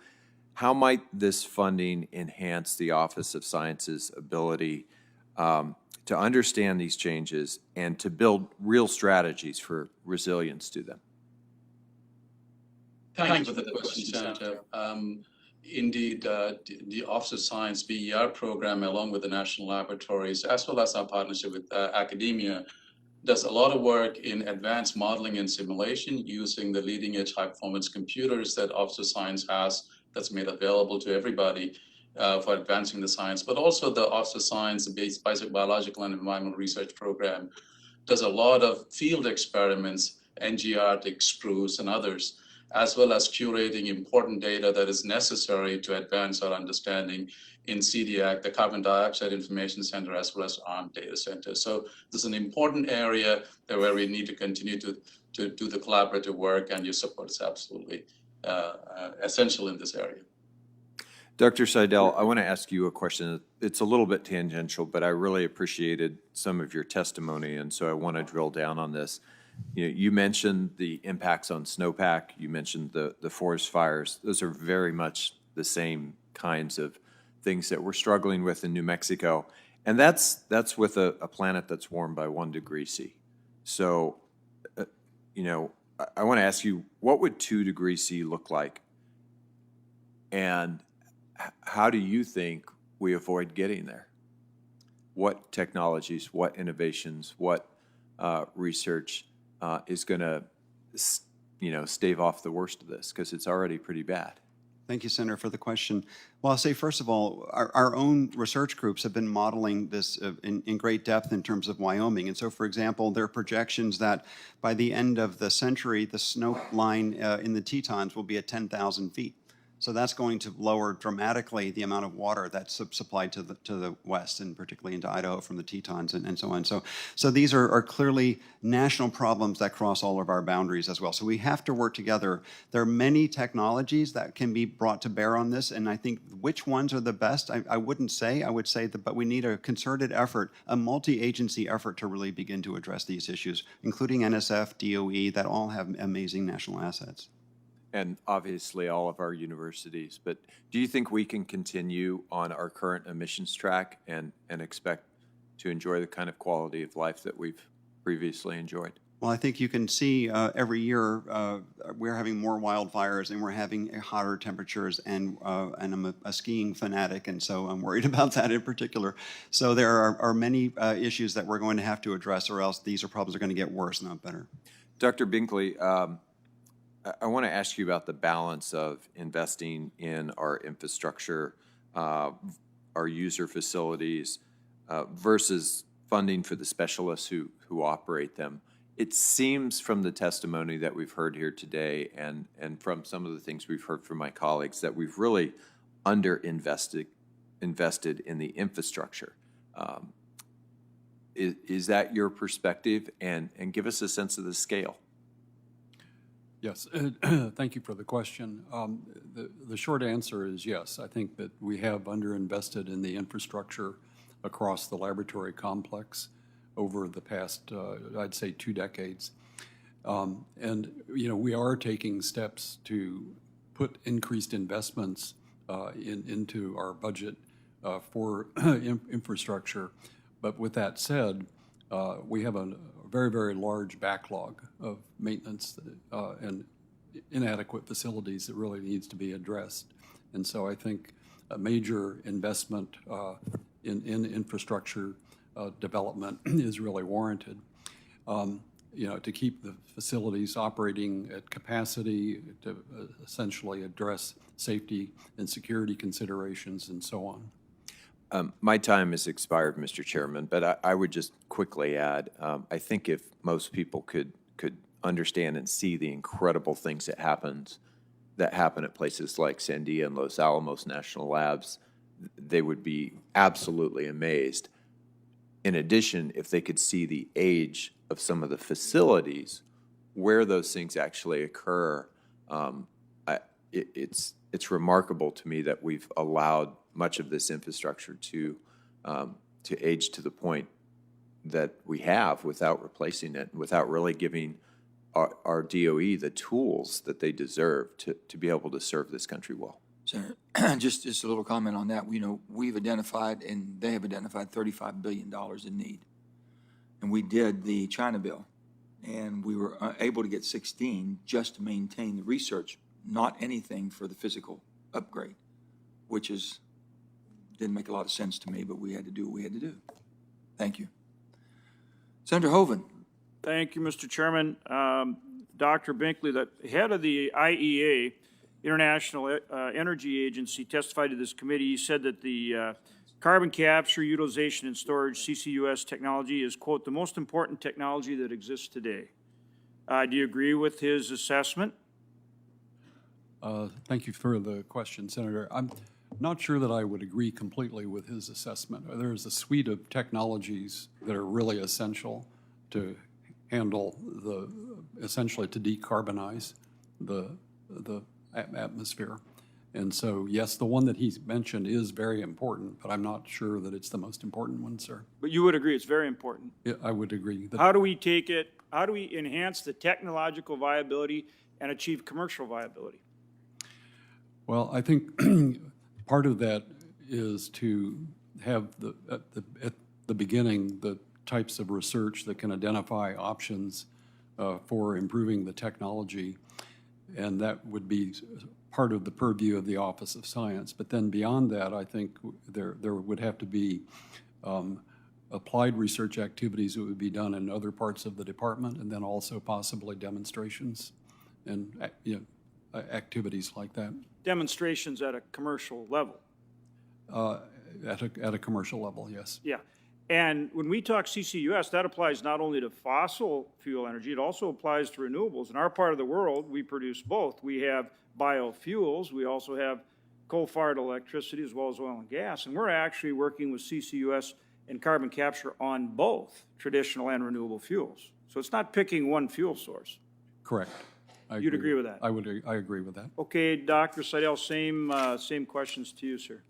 how might this funding enhance the Office of Science's ability to understand these changes and to build real strategies for resilience to them? Thank you for the question, Senator. Indeed, the Office of Science BER program, along with the national laboratories, as well as our partnership with academia, does a lot of work in advanced modeling and simulation using the leading edge high performance computers that Office of Science has, that's made available to everybody for advancing the science. But also the Office of Science, the Basic Biological and Environmental Research Program, does a lot of field experiments, NGR, Spruce, and others, as well as curating important data that is necessary to advance our understanding in CDAC, the Carbon Dioxide Information Center, as well as ARM data center. So this is an important area where we need to continue to do the collaborative work, and your support is absolutely essential in this area. Dr. Seidel, I want to ask you a question. It's a little bit tangential, but I really appreciated some of your testimony, and so I want to drill down on this. You mentioned the impacts on snowpack. You mentioned the forest fires. Those are very much the same kinds of things that we're struggling with in New Mexico, and that's with a planet that's warmed by 1 degree C. So, I want to ask you, what would 2 degrees C look like, and how do you think we avoid getting there? What technologies, what innovations, what research is going to, stave off the worst of this? Because it's already pretty bad. Thank you, Senator, for the question. Well, I'll say, first of all, our own research groups have been modeling this in great depth in terms of Wyoming. And so, for example, there are projections that by the end of the century, the snow line in the Tetons will be at 10,000 feet. So that's going to lower dramatically the amount of water that's supplied to the west, and particularly into Idaho from the Tetons and so on. So these are clearly national problems that cross all of our boundaries as well. So we have to work together. There are many technologies that can be brought to bear on this, and I think which ones are the best, I wouldn't say. I would say that, but we need a concerted effort, a multi-agency effort to really begin to address these issues, including NSF, DOE, that all have amazing national assets. And obviously all of our universities. But do you think we can continue on our current emissions track and expect to enjoy the kind of quality of life that we've previously enjoyed? Well, I think you can see every year we're having more wildfires and we're having hotter temperatures, and I'm a skiing fanatic, and so I'm worried about that in particular. So there are many issues that we're going to have to address, or else these problems are going to get worse, not better. Dr. Binkley, I want to ask you about the balance of investing in our infrastructure, our user facilities, versus funding for the specialists who operate them. It seems from the testimony that we've heard here today and from some of the things we've heard from my colleagues that we've really invested in the infrastructure. Is that your perspective? And give us a sense of the scale. Yes, thank you for the question. The short answer is yes. I think that we have underinvested in the infrastructure across the laboratory complex over the past, I'd say, 2 decades. And, you know, we are taking steps to put increased investments into our budget for infrastructure. But with that said, we have a very, very large backlog of maintenance and inadequate facilities that really needs to be addressed. And so I think a major investment in infrastructure development is really warranted. You know, to keep the facilities operating at capacity, to essentially address safety and security considerations and so on. My time has expired, Mr. Chairman, but I would just quickly add, I think if most people could understand and see the incredible things that happen at places like Sandia and Los Alamos National Labs, they would be absolutely amazed. In addition, if they could see the age of some of the facilities where those things actually occur, it's remarkable to me that we've allowed much of this infrastructure to age to the point that we have without replacing it, without really giving our DOE the tools that they deserve to be able to serve this country well. Senator, just a little comment on that. You know, we've identified and they have identified $35 billion in need. And we did the China bill, and we were able to get 16 just to maintain the research, not anything for the physical upgrade, which didn't make a lot of sense to me, but we had to do what we had to do. Thank you. Senator Hoeven. Thank you, Mr. Chairman. Dr. Binkley, the head of the IEA, International Energy Agency, testified to this committee. He said that the carbon capture, utilization, and storage, CCUS technology is, quote, the most important technology that exists today. Do you agree with his assessment? Thank you for the question, Senator. I'm not sure that I would agree completely with his assessment. There's a suite of technologies that are really essential to handle essentially to decarbonize the atmosphere. And so, yes, the one that he's mentioned is very important, but I'm not sure that it's the most important one, sir. But you would agree it's very important. Yeah, I would agree. How do we how do we enhance the technological viability and achieve commercial viability? Well, I think part of that is to have at the beginning the types of research that can identify options for improving the technology, and that would be part of the purview of the Office of Science. But then beyond that, I think there would have to be applied research activities that would be done in other parts of the department, and then also possibly demonstrations and activities like that. Demonstrations at a commercial level. At a commercial level, yes. Yeah. And when we talk CCUS, that applies not only to fossil fuel energy, it also applies to renewables. In our part of the world, we produce both. We have biofuels, we also have coal-fired electricity as well as oil and gas, and we're actually working with CCUS and carbon capture on both traditional and renewable fuels. So it's not picking one fuel source. Correct. You'd agree with that? I agree with that. Okay, Dr. Seidel, same questions to you, sir.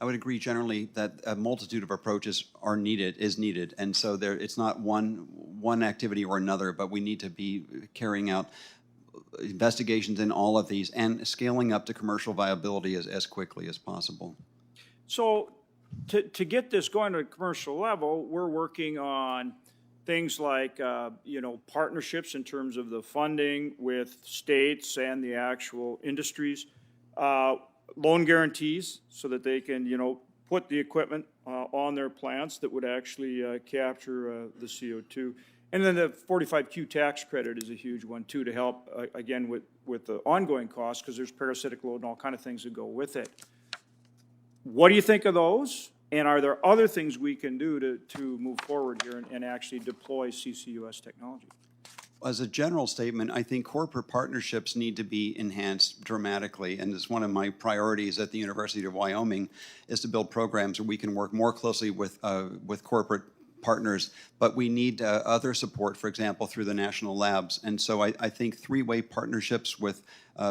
I would agree generally that a multitude of approaches is needed, and so it's not one activity or another, but we need to be carrying out investigations in all of these and scaling up to commercial viability as quickly as possible. So to get this going to a commercial level, we're working on things like, partnerships in terms of the funding with states and the actual industries, loan guarantees so that they can, put the equipment on their plants that would actually capture the CO2. And then the 45Q tax credit is a huge one too, to help, again, with the ongoing costs, because there's parasitic load and all kind of things that go with it. What do you think of those? And are there other things we can do to move forward here and actually deploy CCUS technology? As a general statement, I think corporate partnerships need to be enhanced dramatically, and it's one of my priorities at the University of Wyoming is to build programs where we can work more closely with corporate partners, but we need other support, for example, through the national labs. And so I think three-way partnerships with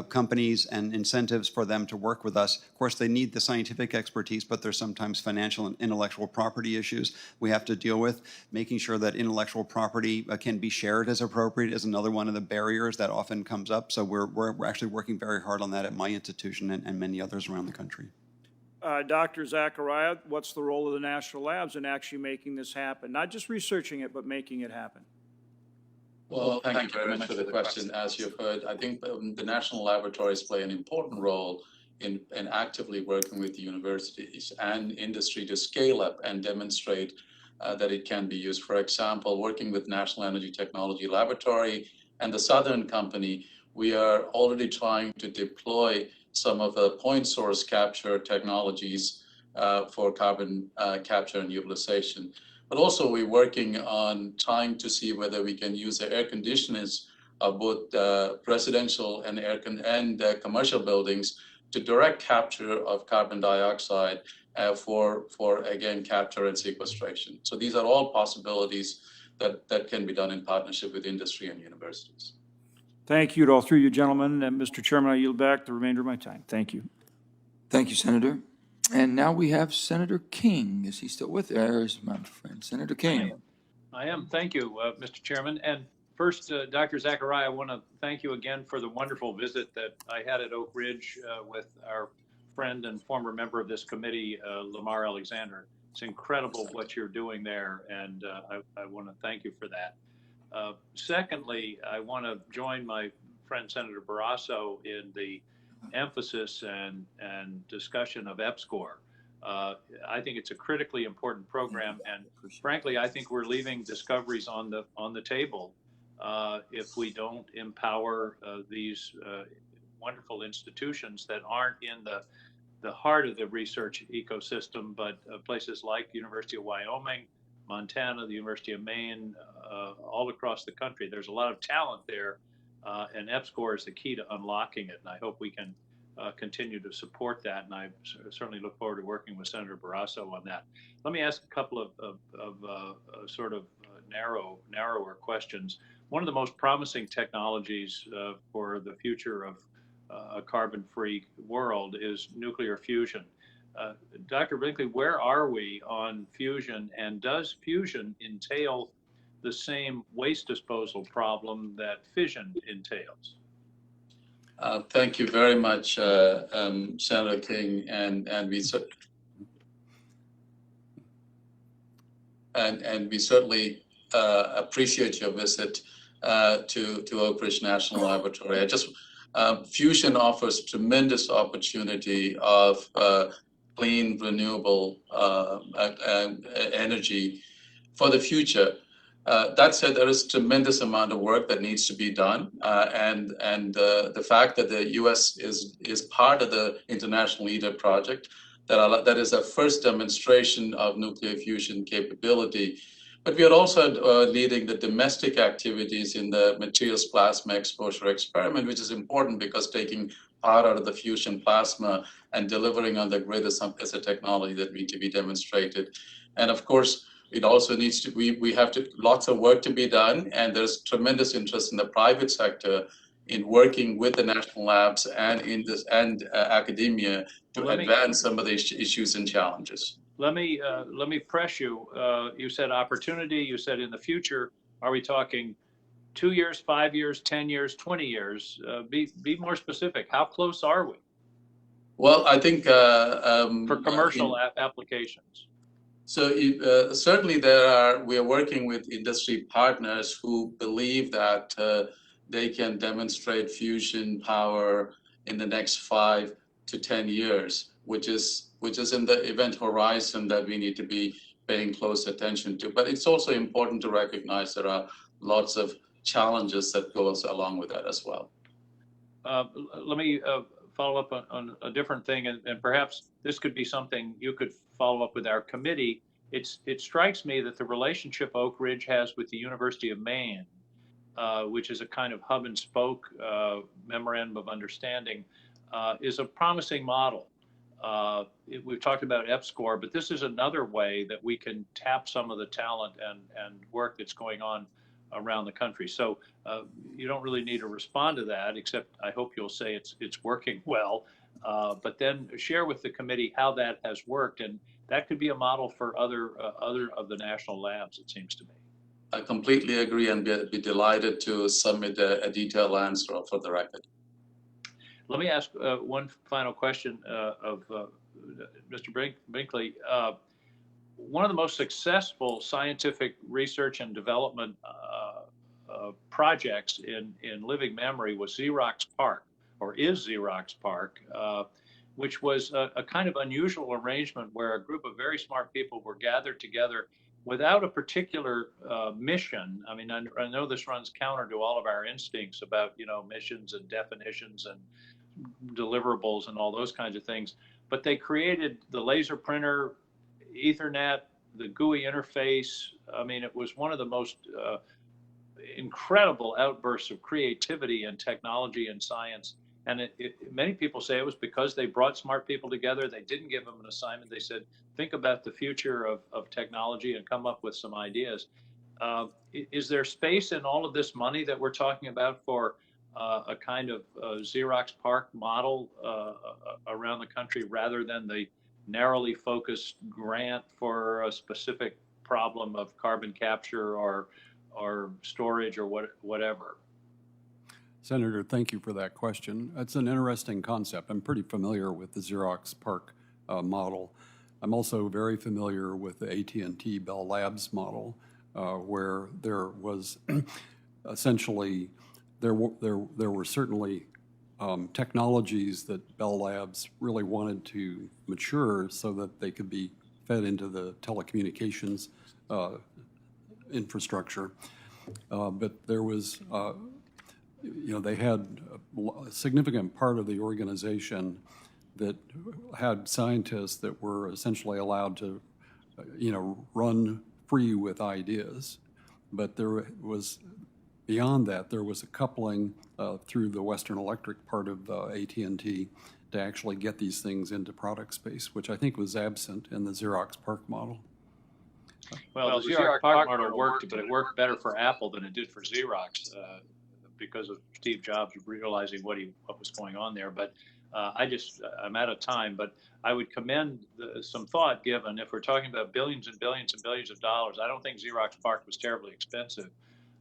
companies and incentives for them to work with us. Of course, they need the scientific expertise, but there's sometimes financial and intellectual property issues we have to deal with. Making sure that intellectual property can be shared as appropriate is another one of the barriers that often comes up. So we're actually working very hard on that at my institution and many others around the country. Dr. Zachariah, what's the role of the national labs in actually making this happen? Not just researching it, but making it happen. Well, thank you very much for the question. As you've heard, I think the national laboratories play an important role in actively working with the universities and industry to scale up and demonstrate that it can be used. For example, working with National Energy Technology Laboratory and the Southern Company, we are already trying to deploy some of the point source capture technologies for carbon capture and utilization. But also we're working on trying to see whether we can use the air conditioners of both residential and commercial buildings to direct capture of carbon dioxide for again, capture and sequestration. So these are all possibilities that can be done in partnership with industry and universities. Thank you to all three of you gentlemen. And Mr. Chairman, I yield back the remainder of my time. Thank you. Thank you, Senator. And now we have Senator King. Is he still with us? There's my friend, Senator King. I am. Thank you, Mr. Chairman. And first, Dr. Zachariah, I want to thank you again for the wonderful visit that I had at Oak Ridge with our friend and former member of this committee, Lamar Alexander. It's incredible what you're doing there, and I want to thank you for that. Secondly, I want to join my friend Senator Barrasso in the emphasis and discussion of EPSCoR. I think it's a critically important program, and frankly, I think we're leaving discoveries on the table if we don't empower these wonderful institutions that aren't in the heart of the research ecosystem, but places like University of Wyoming, Montana, the University of Maine, all across the country. There's a lot of talent there, and EPSCoR is the key to unlocking it, and I hope we can continue to support that, and I certainly look forward to working with Senator Barrasso on that. Let me ask a couple of sort of narrower questions. One of the most promising technologies for the future of a carbon-free world is nuclear fusion. Dr. Brinkley, where are we on fusion, and does fusion entail the same waste disposal problem that fission entails? Thank you very much, Senator King, and we certainly appreciate your visit to Oak Ridge National Laboratory. Fusion offers tremendous opportunity of clean, renewable energy for the future. That said, there is tremendous amount of work that needs to be done, and the fact that the U.S. is part of the International ITER project, that is a first demonstration of nuclear fusion capability. But we are also leading the domestic activities in the materials plasma exposure experiment, which is important because taking part out of the fusion plasma and delivering on the grid is a technology that needs to be demonstrated. And of course, it also needs to, we have lots of work to be done, and there's tremendous interest in the private sector in working with the national labs and academia to advance some of these issues and challenges. Let me press you. You said opportunity. You said in the future. Are we talking 2 years, 5 years, 10 years, 20 years? Be more specific. How close are we? Well, I think for commercial applications? So certainly we are working with industry partners who believe that they can demonstrate fusion power in the next 5 to 10 years, which is in the event horizon that we need to be paying close attention to. But it's also important to recognize there are lots of challenges that goes along with that as well. Let me follow up on a different thing, and perhaps this could be something you could follow up with our committee. It strikes me that the relationship Oak Ridge has with the University of Maine, which is a kind of hub and spoke memorandum of understanding, is a promising model. We've talked about EPSCoR, but this is another way that we can tap some of the talent and work that's going on around the country. So you don't really need to respond to that, except I hope you'll say it's working well. But then share with the committee how that has worked, and that could be a model for other of the national labs, it seems to me. I completely agree, and be delighted to submit a detailed answer for the record. Let me ask one final question of Mr. Binkley. One of the most successful scientific research and development projects in living memory was Xerox PARC, or is Xerox PARC, which was a kind of unusual arrangement where a group of very smart people were gathered together without a particular mission. I mean, I know this runs counter to all of our instincts about, missions and definitions and deliverables and all those kinds of things, but they created the laser printer, Ethernet, the GUI interface. I mean, it was one of the most incredible outbursts of creativity and technology and science. And many people say it was because they brought smart people together. They didn't give them an assignment. They said, think about the future of technology and come up with some ideas. Is there space in all of this money that we're talking about for a kind of Xerox PARC model around the country, rather than the narrowly focused grant for a specific problem of carbon capture or storage or whatever? Senator, thank you for that question. That's an interesting concept. I'm pretty familiar with the Xerox PARC model. I'm also very familiar with the AT&T Bell Labs model, where there was essentially, there were certainly technologies that Bell Labs really wanted to mature so that they could be fed into the telecommunications infrastructure. But there was, they had a significant part of the organization that had scientists that were essentially allowed to, run free with ideas. But there was, beyond that, there was a coupling through the Western Electric part of AT&T to actually get these things into product space, which I think was absent in the Xerox PARC model. Well, the Xerox PARC model worked, but it worked better for Apple than it did for Xerox because of Steve Jobs realizing what was going on there. But I'm out of time, but I would commend some thought given, if we're talking about billions and billions and billions of dollars. I don't think Xerox PARC was terribly expensive.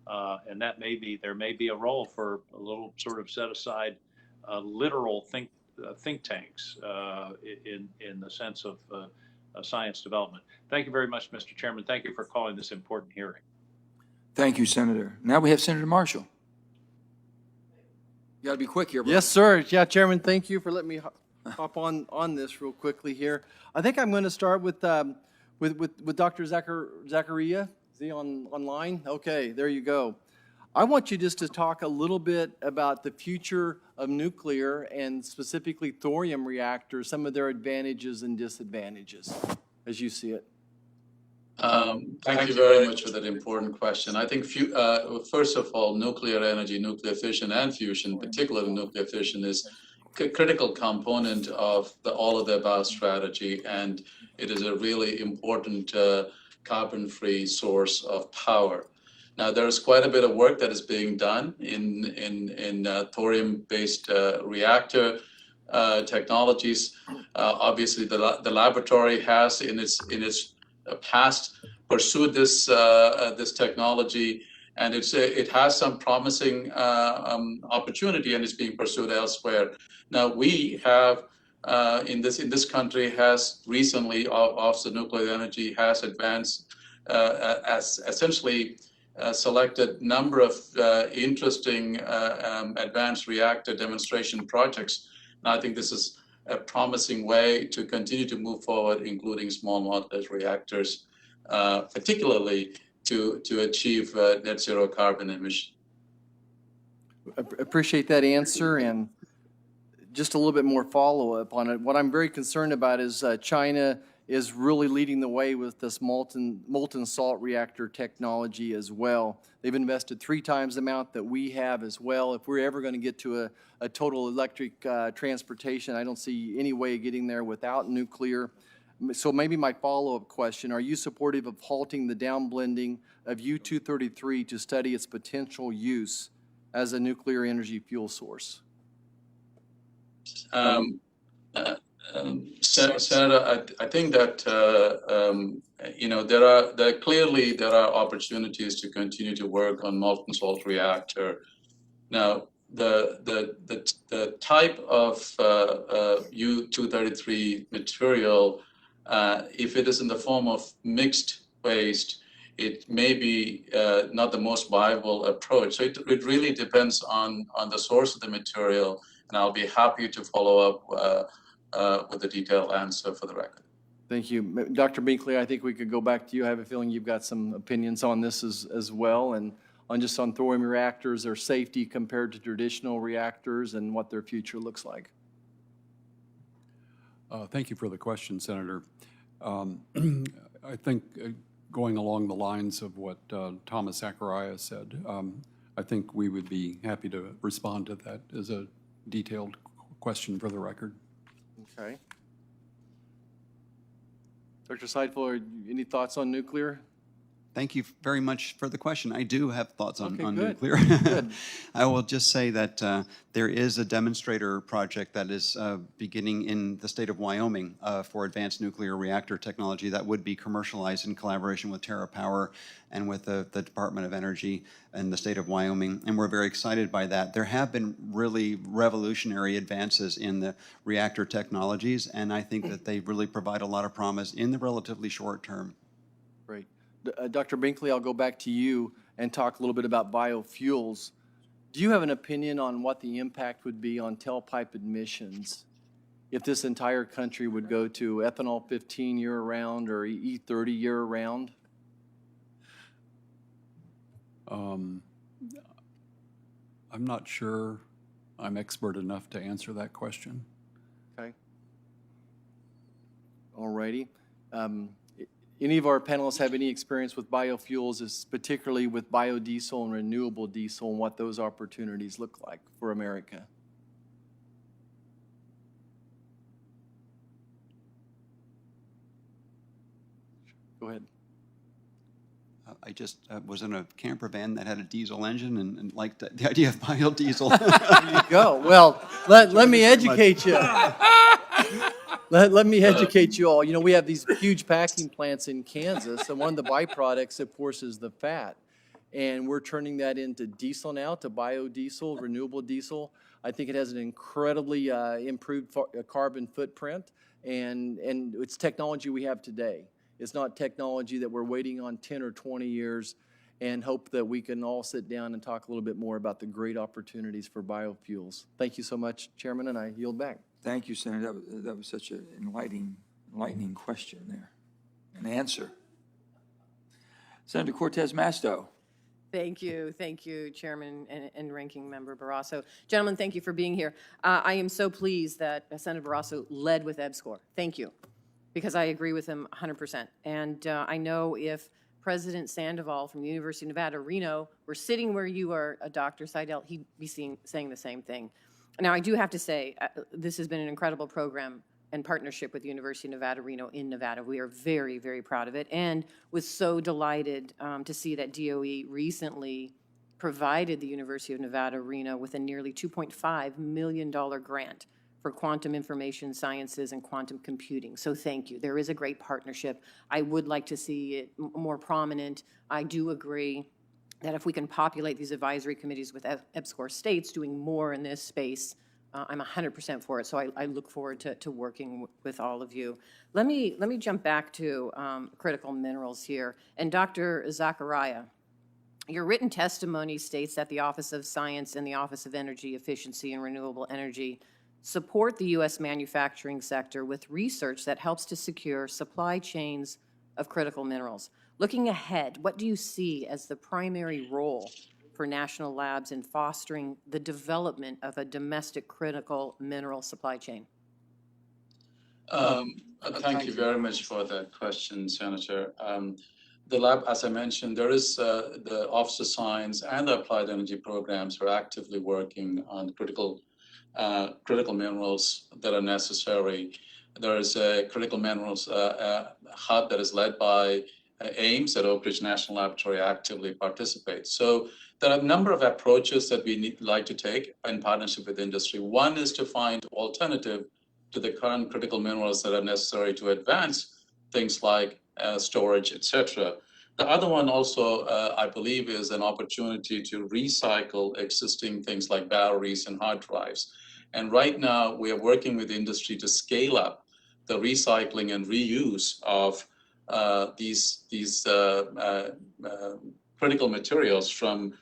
And that there may be a role for a little sort of set aside literal think tanks in the sense of science development. Thank you very much, Mr. Chairman. Thank you for calling this important hearing. Thank you, Senator. Now we have Senator Marshall. You got to be quick here, bro. Yes, sir. Yeah, Chairman, thank you for letting me hop on this real quickly here. I think I'm going to start with Dr. Zachariah. Is he online? Okay, there you go. I want you just to talk a little bit about the future of nuclear and specifically thorium reactors, some of their advantages and disadvantages as you see it. Thank you very much for that important question. I think, first of all, nuclear energy, nuclear fission and fusion, particularly nuclear fission, is a critical component of all of the above strategy, and it is a really important carbon-free source of power. Now, there is quite a bit of work that is being done in thorium-based reactor technologies. Obviously, the laboratory has in its past pursued this technology, and it has some promising opportunity, and it's being pursued elsewhere. Now, we have in this country has recently, of the nuclear energy, has advanced as essentially selected number of interesting advanced reactor demonstration projects. And I think this is a promising way to continue to move forward, including small modular reactors, particularly to achieve net zero carbon emission. Appreciate that answer, and just a little bit more follow-up on it. What I'm very concerned about is China is really leading the way with this molten salt reactor technology as well. They've invested 3 times the amount that we have as well. If we're ever going to get to a total electric transportation, I don't see any way of getting there without nuclear. So maybe my follow-up question, are you supportive of halting the downblending of U-233 to study its potential use as a nuclear energy fuel source? Senator, I think that there are opportunities to continue to work on molten salt reactor. Now, the type of U-233 material, if it is in the form of mixed waste, it may be not the most viable approach. So it really depends on the source of the material, and I'll be happy to follow up with a detailed answer for the record. Thank you. Dr. Binkley, I think we could go back to you. I have a feeling you've got some opinions on this as well, and on thorium reactors, their safety compared to traditional reactors and what their future looks like. Thank you for the question, Senator. I think going along the lines of what Thomas Zachariah said, I think we would be happy to respond to that as a detailed question for the record. Okay. Dr. Seidel, any thoughts on nuclear? Thank you very much for the question. I do have thoughts on, Okay, on good. nuclear. Good. I will just say that there is a demonstrator project that is beginning in the state of Wyoming for advanced nuclear reactor technology that would be commercialized in collaboration with TerraPower and with the Department of Energy in the state of Wyoming, and we're very excited by that. There have been really revolutionary advances in the reactor technologies, and I think that they really provide a lot of promise in the relatively short term. Great. Dr. Binkley, I'll go back to you and talk a little bit about biofuels. Do you have an opinion on what the impact would be on tailpipe emissions if this entire country would go to ethanol 15 year-round or E30 year-round? I'm not sure I'm expert enough to answer that question. Okay. All righty. Any of our panelists have any experience with biofuels, particularly with biodiesel and renewable diesel, and what those opportunities look like for America? Go ahead. I just was in a camper van that had a diesel engine and liked the idea of biodiesel. There you go. Well, let me educate you. Let me educate you all. You know, we have these huge packing plants in Kansas, and one of the byproducts, of course, is the fat. And we're turning that into diesel now, to biodiesel, renewable diesel. I think it has an incredibly improved carbon footprint, and it's technology we have today. It's not technology that we're waiting on 10 or 20 years and hope that we can all sit down and talk a little bit more about the great opportunities for biofuels. Thank you so much, Chairman, and I yield back. Thank you, Senator. That was such an enlightening question there, an answer. Senator Cortez Masto. Thank you, Chairman and Ranking Member Barrasso. Gentlemen, thank you for being here. I am so pleased that Senator Barrasso led with EBSCOR. Thank you, because I agree with him 100%. And I know if President Sandoval from the University of Nevada, Reno, were sitting where you are, Dr. Seidel, he'd be saying the same thing. Now, I do have to say, this has been an incredible program and partnership with the University of Nevada, Reno in Nevada. We are very, very proud of it, and was so delighted to see that DOE recently provided the University of Nevada, Reno with a nearly $2.5 million grant for quantum information sciences and quantum computing. So thank you. There is a great partnership. I would like to see it more prominent. I do agree that if we can populate these advisory committees with EBSCOR states doing more in this space, I'm 100% for it, so I look forward to working with all of you. Let me jump back to critical minerals here. And Dr. Zachariah, your written testimony states that the Office of Science and the Office of Energy Efficiency and Renewable Energy support the U.S. manufacturing sector with research that helps to secure supply chains of critical minerals. Looking ahead, what do you see as the primary role for national labs in fostering the development of a domestic critical mineral supply chain? Thank you very much for that question, Senator. The lab, as I mentioned, there is the Office of Science and the Applied Energy programs are actively working on critical minerals that are necessary. There is a critical minerals hub that is led by Ames at Oak Ridge National Laboratory actively participates. So there are a number of approaches that we like to take in partnership with industry. One is to find alternative to the current critical minerals that are necessary to advance things like storage, etc. The other one also, I believe, is an opportunity to recycle existing things like batteries and hard drives. And right now, we are working with industry to scale up the recycling and reuse of these critical materials from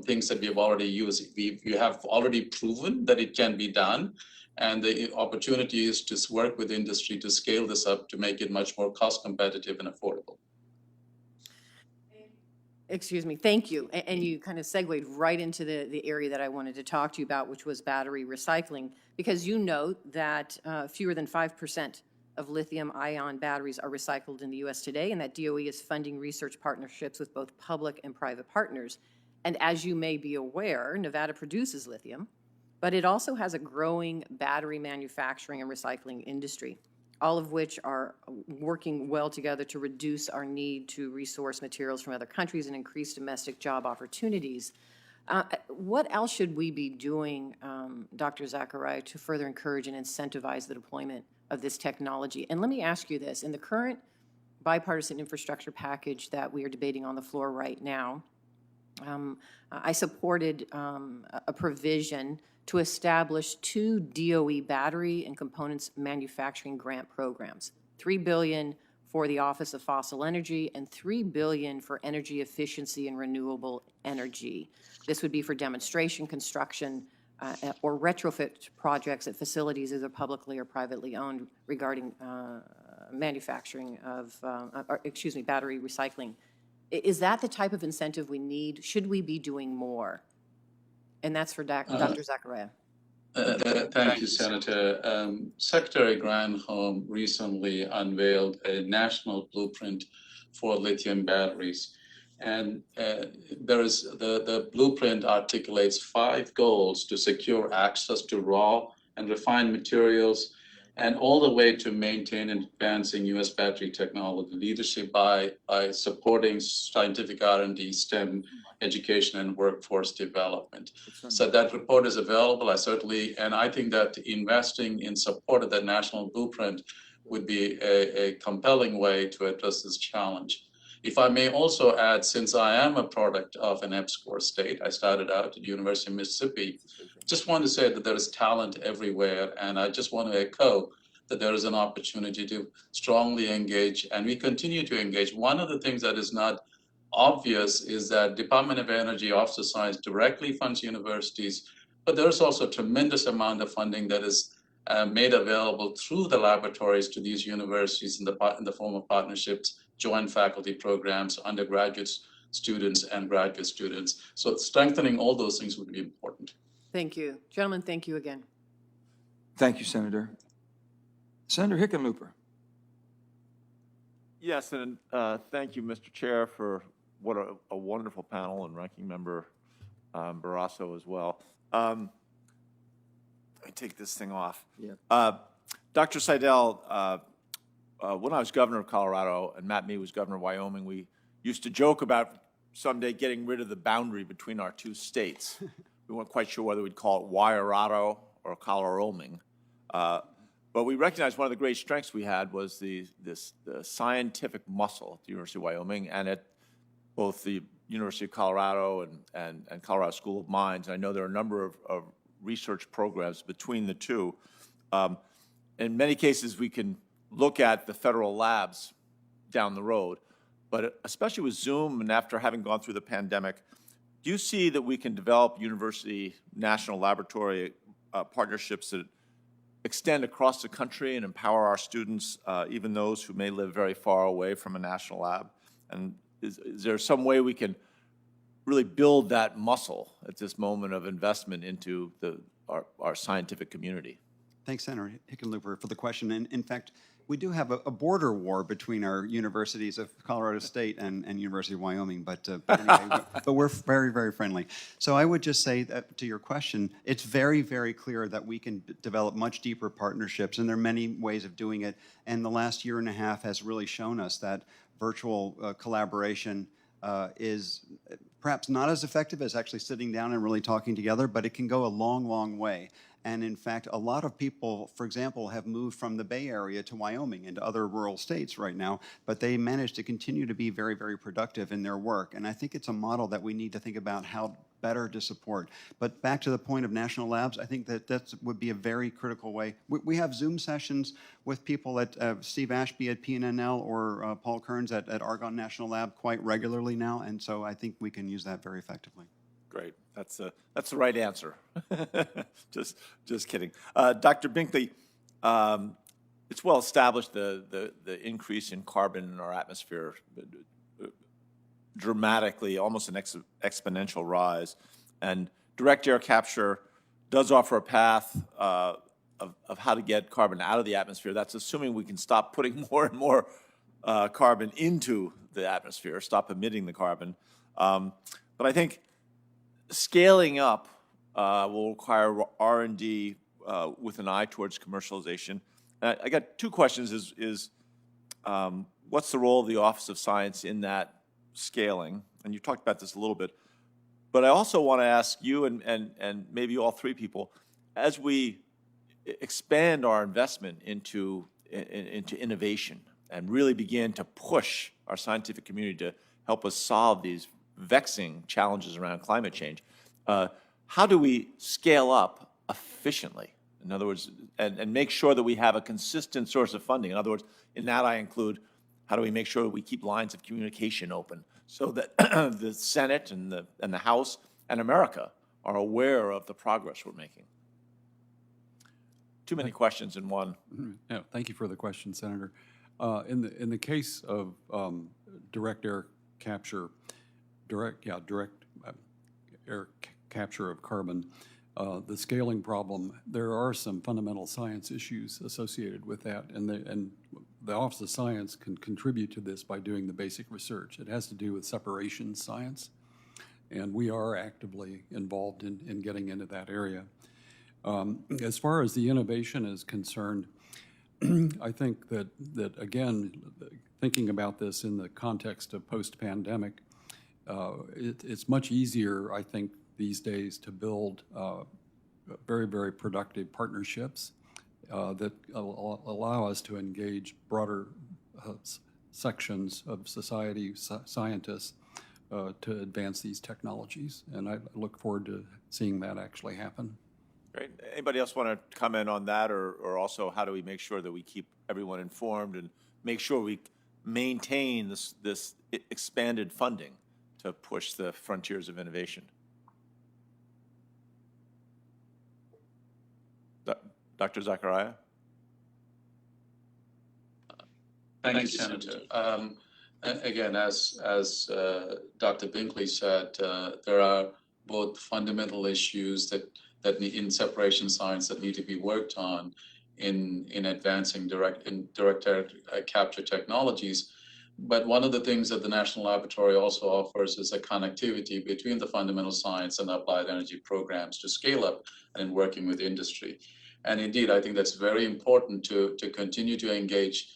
things that we have already used. We have already proven that it can be done, and the opportunity is to work with industry to scale this up to make it much more cost competitive and affordable. Excuse me, thank you. And you kind of segued right into the area that I wanted to talk to you about, which was battery recycling, because you note that fewer than 5% of lithium-ion batteries are recycled in the U.S. today, and that DOE is funding research partnerships with both public and private partners. And as you may be aware, Nevada produces lithium, but it also has a growing battery manufacturing and recycling industry, all of which are working well together to reduce our need to resource materials from other countries and increase domestic job opportunities. What else should we be doing, Dr. Zachariah, to further encourage and incentivize the deployment of this technology? And let me ask you this. In the current bipartisan infrastructure package that we are debating on the floor right now, I supported a provision to establish 2 DOE battery and components manufacturing grant programs, $3 billion for the Office of Fossil Energy and $3 billion for energy efficiency and renewable energy. This would be for demonstration, construction, or retrofit projects at facilities either publicly or privately owned regarding manufacturing of, battery recycling. Is that the type of incentive we need? Should we be doing more? And that's for Dr. Zachariah. Thank you, Senator. Secretary Granholm recently unveiled a national blueprint for lithium batteries. And there is the blueprint articulates 5 goals to secure access to raw and refined materials, and all the way to maintain and advancing U.S. battery technology leadership by supporting scientific R&D, STEM education, and workforce development. So that report is available. And I think that investing in support of that national blueprint would be a compelling way to address this challenge. If I may also add, since I am a product of an EPSCoR state, I started out at the University of Mississippi, just want to say that there is talent everywhere, and I just want to echo that there is an opportunity to strongly engage, and we continue to engage. One of the things that is not obvious is that Department of Energy, Office of Science directly funds universities, but there's also a tremendous amount of funding that is made available through the laboratories to these universities in the form of partnerships, joint faculty programs, undergraduate students and graduate students. So strengthening all those things would be important. Thank you. Gentlemen, thank you again. Thank you, Senator. Senator Hickenlooper. Yes, and thank you, Mr. Chair, for what a wonderful panel, and Ranking Member Barrasso as well. Let me take this thing off. Yeah. Dr. Seidel, when I was governor of Colorado and Matt Mee was governor of Wyoming, we used to joke about someday getting rid of the boundary between our 2 states. We weren't quite sure whether we'd call it Wyorado or Coloroming. But we recognized one of the great strengths we had was the scientific muscle at the University of Wyoming and at both the University of Colorado and Colorado School of Mines. I know there are a number of research programs between the two. In many cases, we can look at the federal labs down the road, but especially with Zoom and after having gone through the pandemic, do you see that we can develop university national laboratory partnerships that extend across the country and empower our students, even those who may live very far away from a national lab? And is there some way we can really build that muscle at this moment of investment into our scientific community? Thanks, Senator Hickenlooper, for the question. And in fact, we do have a border war between our universities of Colorado State and University of Wyoming, but anyway, but we're very, very friendly. So I would just say that to your question, it's very, very clear that we can develop much deeper partnerships, and there are many ways of doing it. And the last year and a half has really shown us that virtual collaboration is perhaps not as effective as actually sitting down and really talking together, but it can go a long, long way. And in fact, a lot of people, for example, have moved from the Bay Area to Wyoming and to other rural states right now, but they managed to continue to be very, very productive in their work. And I think it's a model that we need to think about how better to support. But back to the point of national labs, I think that would be a very critical way. We have Zoom sessions with people at Steve Ashby at PNNL or Paul Kearns at Argonne National Lab quite regularly now, and so I think we can use that very effectively. Great. That's the right answer. Just kidding. Dr. Binkley, it's well established the increase in carbon in our atmosphere dramatically, almost an exponential rise. And direct air capture does offer a path of how to get carbon out of the atmosphere. That's assuming we can stop putting more and more carbon into the atmosphere, stop emitting the carbon. But I think scaling up will require R&D with an eye towards commercialization. I got two questions. What's the role of the Office of Science in that scaling? And you talked about this a little bit. But I also want to ask you and maybe all three people, as we expand our investment into innovation and really begin to push our scientific community to help us solve these vexing challenges around climate change, how do we scale up efficiently? In other words, and make sure that we have a consistent source of funding. In other words, in that I include, how do we make sure that we keep lines of communication open so that the Senate and the House and America are aware of the progress we're making? Too many questions in one. Yeah, thank you for the question, Senator. In the case of direct air capture, direct air capture of carbon, the scaling problem, there are some fundamental science issues associated with that, and the Office of Science can contribute to this by doing the basic research. It has to do with separation science, and we are actively involved in getting into that area. As far as the innovation is concerned, I think that again, thinking about this in the context of post-pandemic, it's much easier, I think, these days to build very, very productive partnerships that allow us to engage broader sections of society, scientists, to advance these technologies. And I look forward to seeing that actually happen. Great. Anybody else want to comment on that, or also how do we make sure that we keep everyone informed and make sure we maintain this expanded funding to push the frontiers of innovation? Dr. Zachariah? Thank you, Senator. Again, as Dr. Binkley said, there are both fundamental issues that in separation science that need to be worked on in advancing direct air capture technologies. But one of the things that the National Laboratory also offers is a connectivity between the fundamental science and applied energy programs to scale up and in working with industry. And indeed, I think that's very important to continue to engage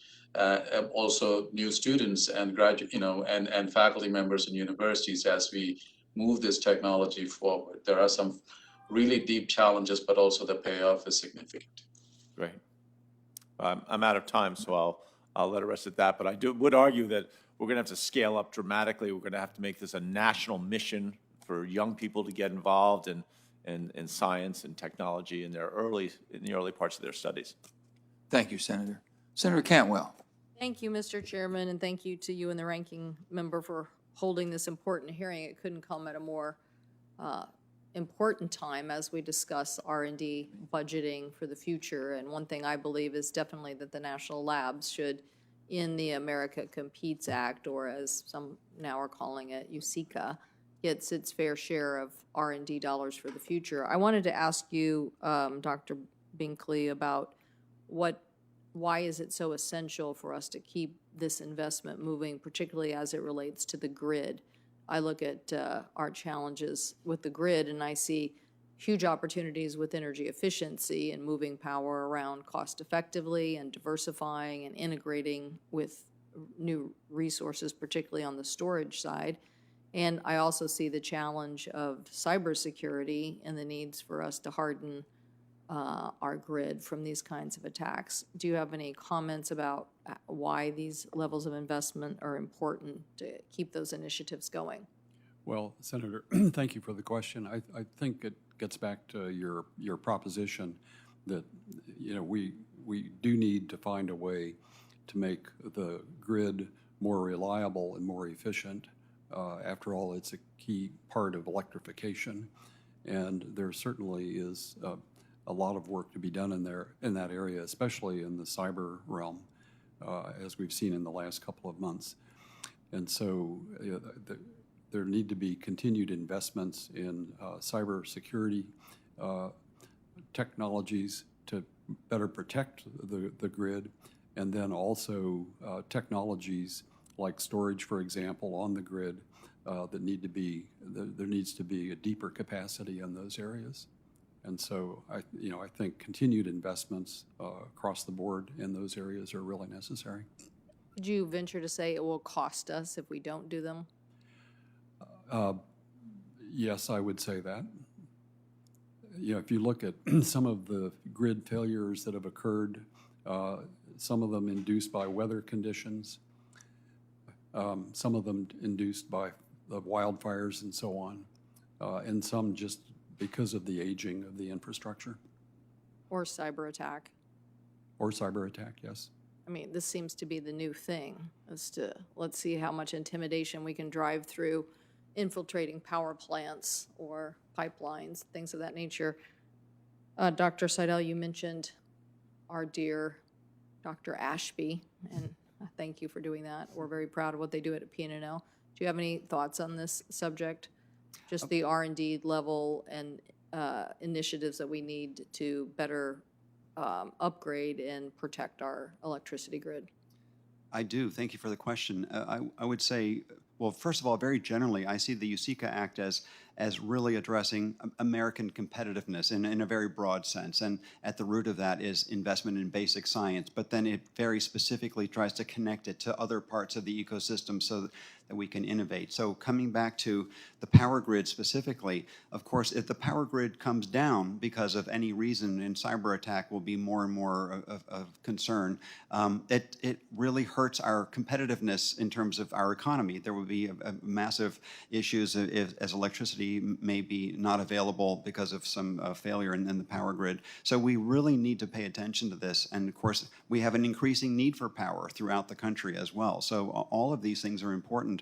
also new students and graduate, and faculty members in universities as we move this technology forward. There are some really deep challenges, but also the payoff is significant. Great. I'm out of time, so I'll let it rest at that. But I would argue that we're going to have to scale up dramatically. We're going to have to make this a national mission for young people to get involved, and and science and technology in the early parts of their studies. Thank you, Senator. Senator Cantwell. Thank you, Mr. Chairman, and thank you to you and the ranking member for holding this important hearing. It couldn't come at a more important time as we discuss R&D budgeting for the future. And one thing I believe is definitely that the national labs should, in the America Competes Act, or as some now are calling it, USICA, gets its fair share of R&D dollars for the future. I wanted to ask you, Dr. Binkley, about why is it so essential for us to keep this investment moving, particularly as it relates to the grid? I look at our challenges with the grid, and I see huge opportunities with energy efficiency and moving power around cost effectively and diversifying and integrating with new resources, particularly on the storage side. And I also see the challenge of cybersecurity and the needs for us to harden our grid from these kinds of attacks. Do you have any comments about why these levels of investment are important to keep those initiatives going? Well, Senator, thank you for the question. I think it gets back to your proposition that, you know, we do need to find a way to make the grid more reliable and more efficient. After all, it's a key part of electrification, and there certainly is a lot of work to be done in that area, especially in the cyber realm, as we've seen in the last couple of months. And so there need to be continued investments in cybersecurity technologies to better protect the grid, and then also technologies like storage, for example, on the grid that need to be, there needs to be a deeper capacity in those areas. And so I think continued investments across the board in those areas are really necessary. Could you venture to say it will cost us if we don't do them? Yes, I would say that. You know, if you look at some of the grid failures that have occurred, some of them induced by weather conditions, some of them induced by the wildfires and so on, and some just because of the aging of the infrastructure. Or cyber attack? Or cyber attack, yes. I mean, this seems to be the new thing, is to, let's see how much intimidation we can drive through infiltrating power plants or pipelines, things of that nature. Dr. Seidel, you mentioned our dear Dr. Ashby, and thank you for doing that. We're very proud of what they do at PNNL. Do you have any thoughts on this subject? Just the R&D level and initiatives that we need to better upgrade and protect our electricity grid? I do. Thank you for the question. I would say, well, first of all, very generally, I see the USICA Act as really addressing American competitiveness in a very broad sense. And at the root of that is investment in basic science. But then it very specifically tries to connect it to other parts of the ecosystem so that we can innovate. So coming back to the power grid specifically, of course, if the power grid comes down because of any reason, and cyber attack will be more and more of concern, it really hurts our competitiveness in terms of our economy. There will be massive issues as electricity may be not available because of some failure in the power grid. So we really need to pay attention to this. And of course, we have an increasing need for power throughout the country as well. So all of these things are important.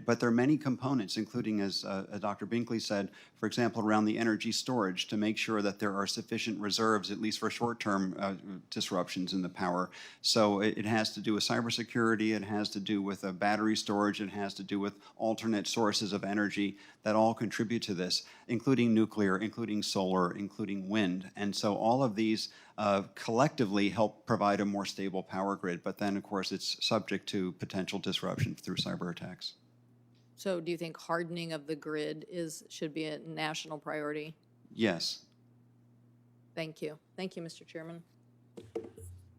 But there are many components, including, as Dr. Binkley said, for example, around the energy storage to make sure that there are sufficient reserves, at least for short-term disruptions in the power. So it has to do with cybersecurity, it has to do with battery storage, it has to do with alternate sources of energy that all contribute to this, including nuclear, including solar, including wind. And so all of these collectively help provide a more stable power grid. But then, of course, it's subject to potential disruption through cyber attacks. So do you think hardening of the grid should be a national priority? Yes. Thank you. Thank you, Mr. Chairman.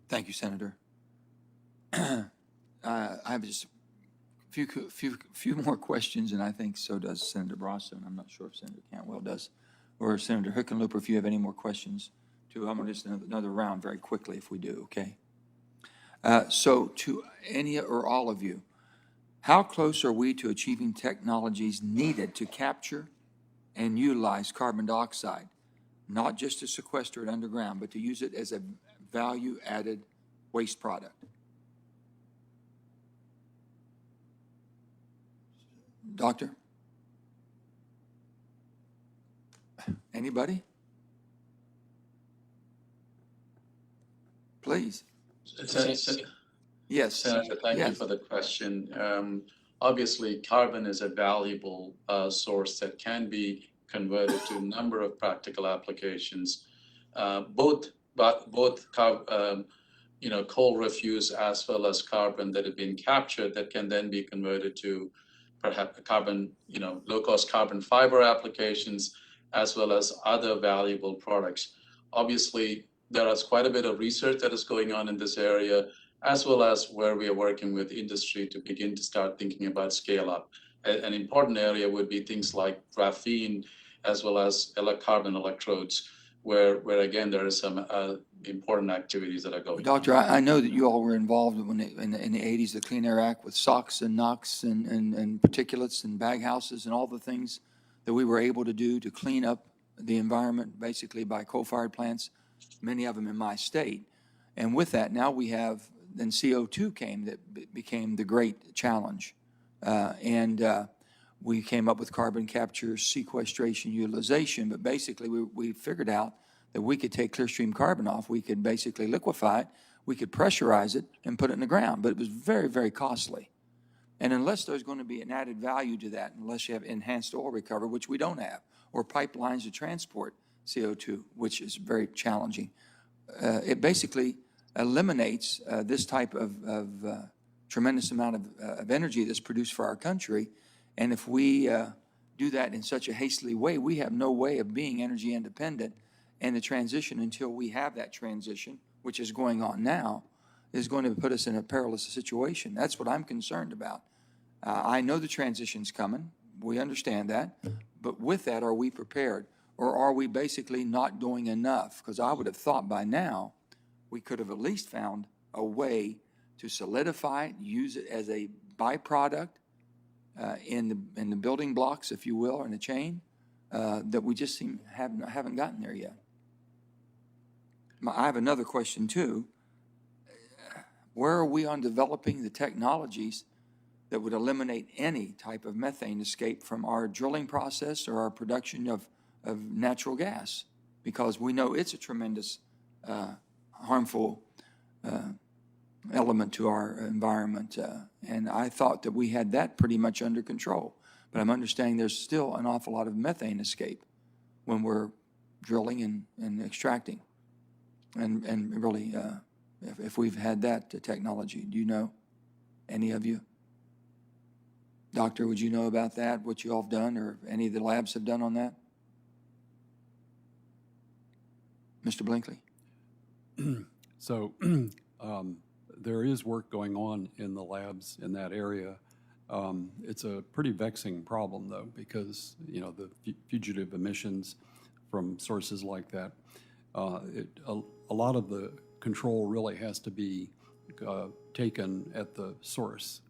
Thank you, Senator. I have just a few more questions, and I think so does Senator Barrasso, and I'm not sure if Senator Cantwell does, or Senator Hickenlooper, if you have any more questions, too. I'm going to just another round very quickly if we do, okay? So to any or all of you, how close are we to achieving technologies needed to capture and utilize carbon dioxide, not just to sequester it underground, but to use it as a value-added waste product. Doctor? Anybody? Please. Yes. Senator, thank you Yes. for the question. Obviously, carbon is a valuable source that can be converted to a number of practical applications. Both coal refuse as well as carbon that have been captured that can then be converted to perhaps carbon, low-cost carbon fiber applications, as well as other valuable products. Obviously, there is quite a bit of research that is going on in this area, as well as where we are working with industry to begin to start thinking about scale up. An important area would be things like graphene, as well as carbon electrodes, where again, there is some important activities that are going on. Doctor, I know that you all were involved in the 80s, the Clean Air Act with SOx and NOx and particulates and bag houses and all the things that we were able to do to clean up the environment, basically by coal-fired plants, many of them in my state. And with that, now we have, then CO2 came that became the great challenge. We came up with carbon capture, sequestration, utilization, but basically we figured out that we could take Clearstream carbon off, we could basically liquefy it, we could pressurize it and put it in the ground, but it was very, very costly. And unless there's going to be an added value to that, unless you have enhanced oil recovery, which we don't have, or pipelines to transport CO2, which is very challenging, it basically eliminates this type of tremendous amount of energy that's produced for our country. And if we do that in such a hastily way, we have no way of being energy independent. And the transition, until we have that transition, which is going on now, is going to put us in a perilous situation. That's what I'm concerned about. I know the transition's coming. We understand that. But with that, are we prepared? Or are we basically not doing enough? Because I would have thought by now we could have at least found a way to solidify it, use it as a byproduct in the building blocks, if you will, in the chain, that we just haven't gotten there yet. I have another question too. Where are we on developing the technologies that would eliminate any type of methane escape from our drilling process or our production of natural gas? Because we know it's a tremendous harmful element to our environment. And I thought that we had that pretty much under control. But I'm understanding there's still an awful lot of methane escape when we're drilling and extracting. And really, if we've had that technology, do you know, any of you? Doctor, would you know about that, what you all have done, or any of the labs have done on that? Mr. Blinkley? So there is work going on in the labs in that area. It's a pretty vexing problem, though, because, the fugitive emissions from sources like that, a lot of the control really has to be taken at the source.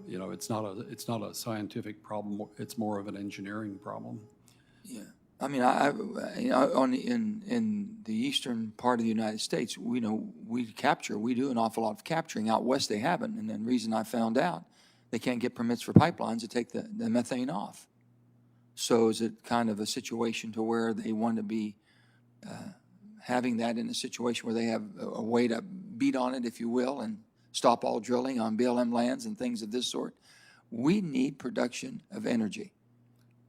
It's not a scientific problem. It's more of an engineering problem. Yeah. I mean, in the eastern part of the United States, we do an awful lot of capturing. Out west, they haven't. And the reason I found out, they can't get permits for pipelines to take the methane off. So is it kind of a situation to where they want to be having that in a situation where they have a way to beat on it, if you will, and stop all drilling on BLM lands and things of this sort? We need production of energy.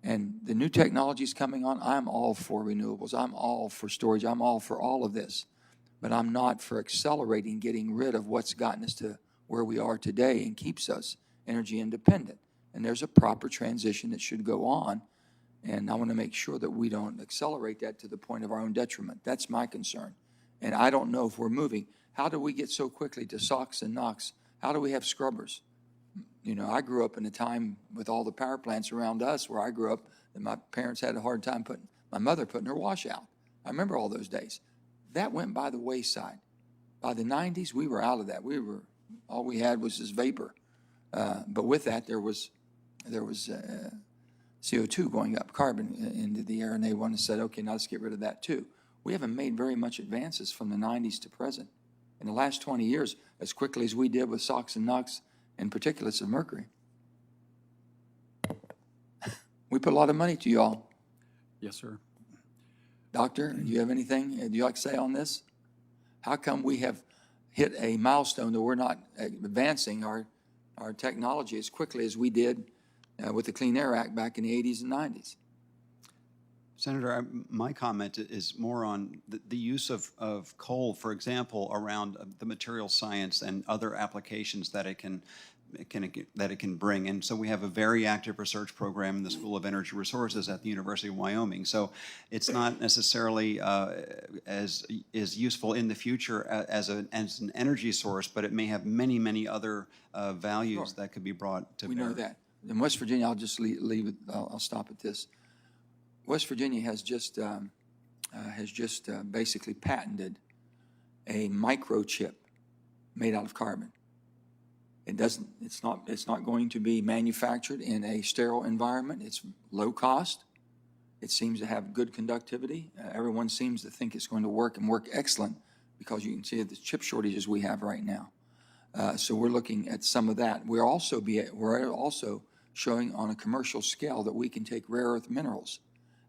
And the new technologies coming on, I'm all for renewables. I'm all for storage. I'm all for all of this. But I'm not for accelerating, getting rid of what's gotten us to where we are today and keeps us energy independent. And there's a proper transition that should go on. And I want to make sure that we don't accelerate that to the point of our own detriment. That's my concern. And I don't know if we're moving. How do we get so quickly to SOx and NOx? How do we have scrubbers? I grew up in a time with all the power plants around us where I grew up, and my parents had a hard time my mother putting her wash out. I remember all those days. That went by the wayside. By the 90s, we were out of that. All we had was this vapor. But with that, there was CO2 going up, carbon into the air, and they went and said, okay, now let's get rid of that too. We haven't made very much advances from the 90s to present. In the last 20 years, as quickly as we did with SOx and NOx and particulates of mercury. We put a lot of money to you all. Yes, sir. Doctor, do you have anything do you like to say on this? How come we have hit a milestone that we're not advancing our technology as quickly as we did with the Clean Air Act back in the 80s and 90s? Senator, my comment is more on the use of coal, for example, around the material science and other applications that it can bring. And so we have a very active research program in the School of Energy Resources at the University of Wyoming. So it's not necessarily as useful in the future as an energy source, but it may have many, many other values that could be brought to bear. We know that. In West Virginia, I'll just leave it, I'll stop at this. West Virginia has just basically patented a microchip made out of carbon. It's not going to be manufactured in a sterile environment. It's low cost. It seems to have good conductivity. Everyone seems to think it's going to work and work excellent because you can see the chip shortages we have right now. So we're looking at some of that. We're also showing on a commercial scale that we can take rare earth minerals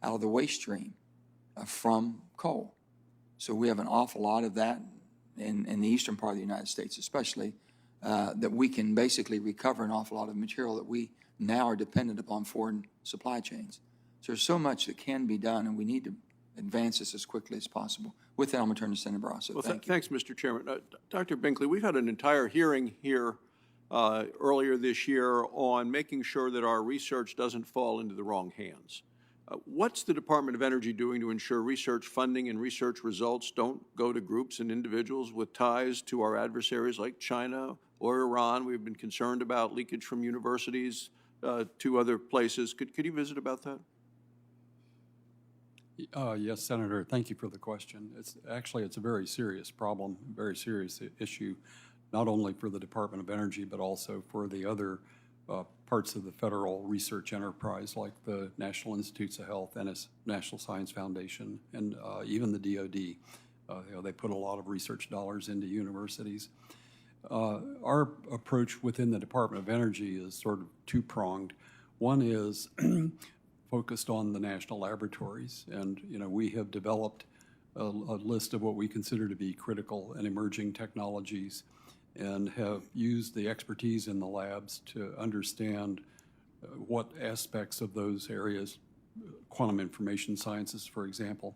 out of the waste stream from coal. So we have an awful lot of that in the eastern part of the United States especially, that we can basically recover an awful lot of material that we now are dependent upon foreign supply chains. So there's so much that can be done, and we need to advance this as quickly as possible. With that, I'm going to turn to Senator Barrasso. Well, Thank you. thanks, Mr. Chairman. Dr. Binkley, we've had an entire hearing here earlier this year on making sure that our research doesn't fall into the wrong hands. What's the Department of Energy doing to ensure research funding and research results don't go to groups and individuals with ties to our adversaries like China or Iran? We've been concerned about leakage from universities to other places. Could you visit about that? Yes, Senator, thank you for the question. It's a very serious problem, very serious issue, not only for the Department of Energy, but also for the other parts of the federal research enterprise like the National Institutes of Health, National Science Foundation, and even the DOD. They put a lot of research dollars into universities. Our approach within the Department of Energy is sort of two-pronged. One is focused on the national laboratories, and we have developed a list of what we consider to be critical and emerging technologies, and have used the expertise in the labs to understand what aspects of those areas, quantum information sciences, for example,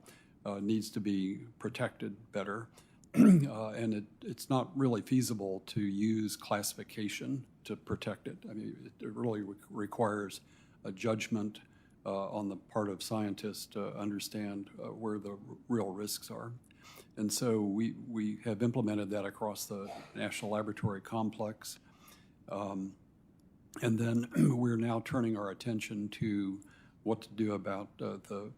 needs to be protected better. And it's not really feasible to use classification to protect it. I mean, it really requires a judgment on the part of scientists to understand where the real risks are. And so we have implemented that across the National Laboratory Complex. And then we're now turning our attention to what to do about the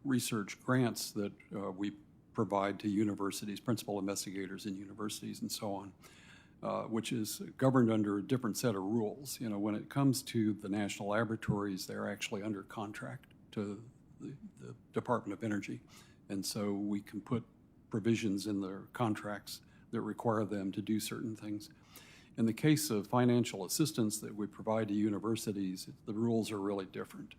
research grants that we provide to universities, principal investigators in universities and so on, which is governed under a different set of rules. When it comes to the national laboratories, they're actually under contract to the Department of Energy. And so we can put provisions in their contracts that require them to do certain things. In the case of financial assistance that we provide to universities, the rules are really different.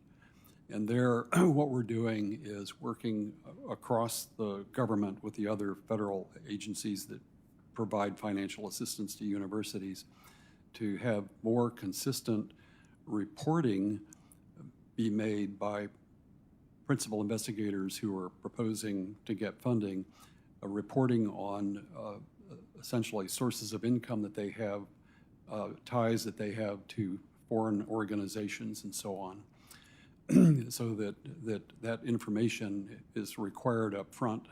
And there, what we're doing is working across the government with the other federal agencies that provide financial assistance to universities to have more consistent reporting be made by principal investigators who are proposing to get funding, reporting on essentially sources of income that they have, ties that they have to foreign organizations and so on, so that information is required up front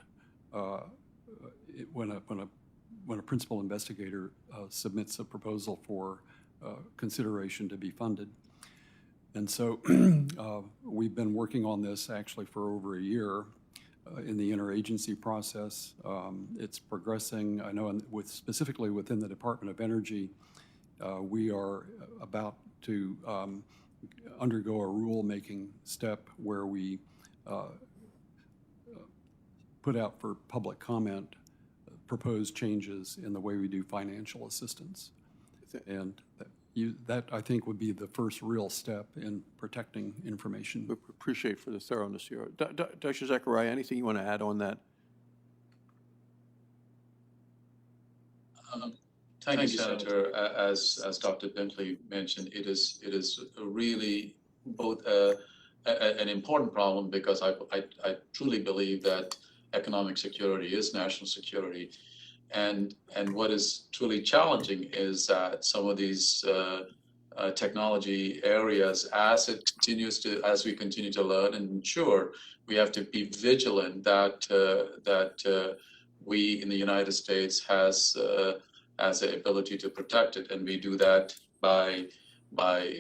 when a principal investigator submits a proposal for consideration to be funded. And so we've been working on this actually for over a year in the interagency process. It's progressing. I know specifically within the Department of Energy, we are about to undergo a rulemaking step where we put out for public comment proposed changes in the way we do financial assistance. And that, I think, would be the first real step in protecting information. We appreciate for the thoroughness here. Dr. Zachariah, anything you want to add on that? Thank you, Senator. As Dr. Bentley mentioned, it is really both an important problem because I truly believe that economic security is national security. And what is truly challenging is that some of these technology areas, as we continue to learn and mature, we have to be vigilant that we in the United States has the ability to protect it, and we do that by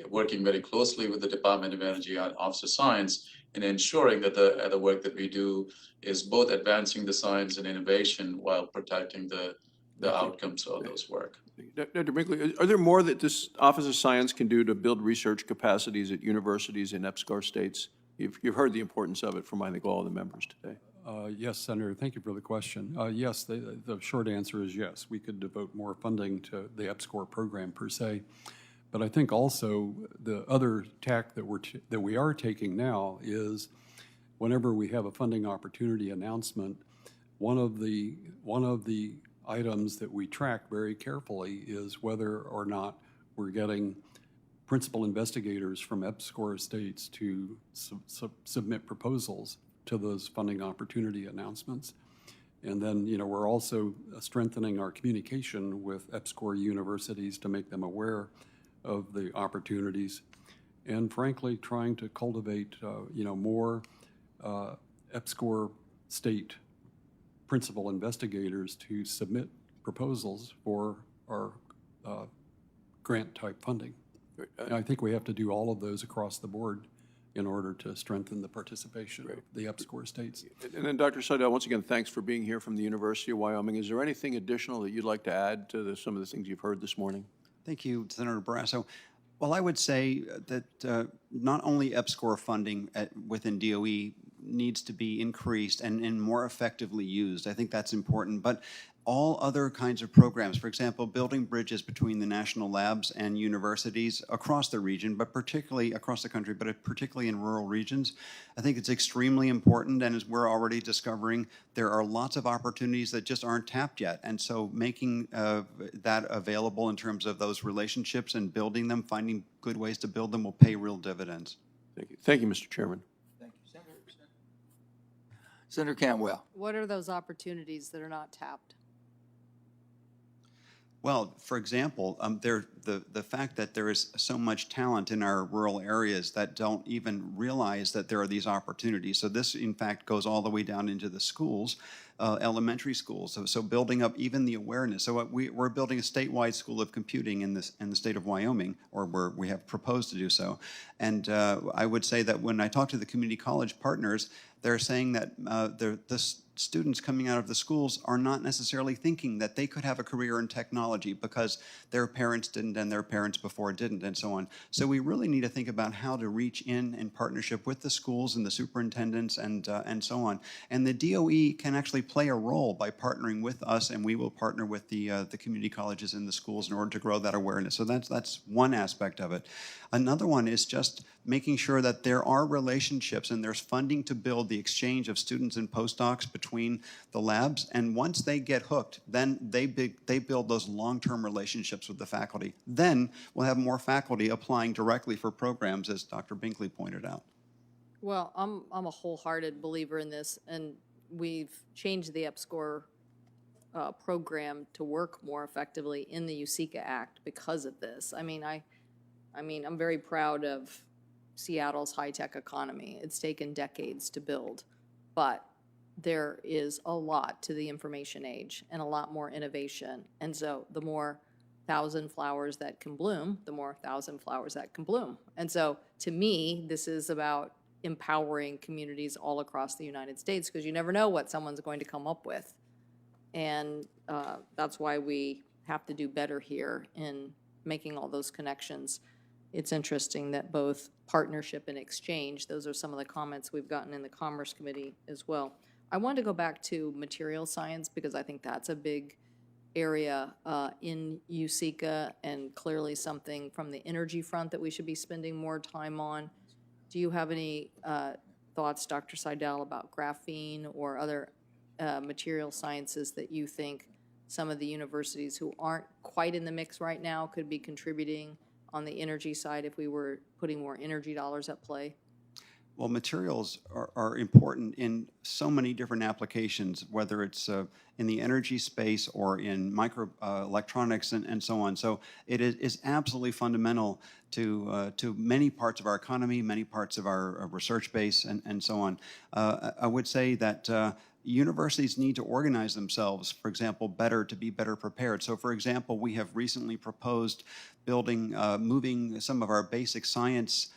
working very closely with the Department of Energy and Office of Science in ensuring that the work that we do is both advancing the science and innovation while protecting the outcomes of those work. Dr. Binkley, are there more that this Office of Science can do to build research capacities at universities in EPSCAR states? You've heard the importance of it from, I think, all the members today. Yes, Senator, thank you for the question. Yes, the short answer is yes. We could devote more funding to the EPSCOR program per se. But I think also the other tack that we are taking now is whenever we have a funding opportunity announcement, one of the items that we track very carefully is whether or not we're getting principal investigators from EPSCOR states to submit proposals to those funding opportunity announcements. And then, we're also strengthening our communication with EPSCOR universities to make them aware of the opportunities, and frankly, trying to cultivate, more EPSCOR state principal investigators to submit proposals for our grant-type funding. And I think we have to do all of those across the board in order to strengthen the participation of the EPSCOR states. And then, Dr. Seidel, once again, thanks for being here from the University of Wyoming. Is there anything additional that you'd like to add to some of the things you've heard this morning? Thank you, Senator Barrasso. Well, I would say that not only EPSCOR funding within DOE needs to be increased and more effectively used. I think that's important. But all other kinds of programs, for example, building bridges between the national labs and universities across the region, but particularly across the country, but particularly in rural regions, I think it's extremely important. And as we're already discovering, there are lots of opportunities that just aren't tapped yet. And so making that available in terms of those relationships and building them, finding good ways to build them will pay real dividends. Thank you. Thank you, Mr. Chairman. Thank you. Senator Cantwell. What are those opportunities that are not tapped? Well, for example, the fact that there is so much talent in our rural areas that don't even realize that there are these opportunities. So this, in fact, goes all the way down into the schools, elementary schools. So building up even the awareness. So we're building a statewide school of computing in the state of Wyoming, or we have proposed to do so. And I would say that when I talk to the community college partners, they're saying that the students coming out of the schools are not necessarily thinking that they could have a career in technology because their parents didn't and their parents before didn't and so on. So we really need to think about how to reach in partnership with the schools and the superintendents and so on. And the DOE can actually play a role by partnering with us, and we will partner with the community colleges and the schools in order to grow that awareness. So that's one aspect of it. Another one is just making sure that there are relationships and there's funding to build the exchange of students and postdocs between the labs. And once they get hooked, then they build those long-term relationships with the faculty. Then we'll have more faculty applying directly for programs, as Dr. Binkley pointed out. Well, I'm a wholehearted believer in this, and we've changed the EPSCOR program to work more effectively in the USICA Act because of this. I mean, I'm very proud of Seattle's high-tech economy. It's taken decades to build, but there is a lot to the information age and a lot more innovation. And so the more 1,000 flowers that can bloom, the more 1,000 flowers that can bloom. And so to me, this is about empowering communities all across the United States, because you never know what someone's going to come up with. And that's why we have to do better here in making all those connections. it's interesting that both partnership and exchange, those are some of the comments we've gotten in the Commerce Committee as well. I wanted to go back to material science because I think that's a big area in USICA and clearly something from the energy front that we should be spending more time on. Do you have any thoughts, Dr. Seidel, about graphene or other material sciences that you think some of the universities who aren't quite in the mix right now could be contributing on the energy side if we were putting more energy dollars at play? Well, materials are important in so many different applications, whether it's in the energy space or in microelectronics and so on. So it is absolutely fundamental to many parts of our economy, many parts of our research base, and so on. I would say that universities need to organize themselves, for example, better to be better prepared. So, for example, we have recently proposed moving some of our basic science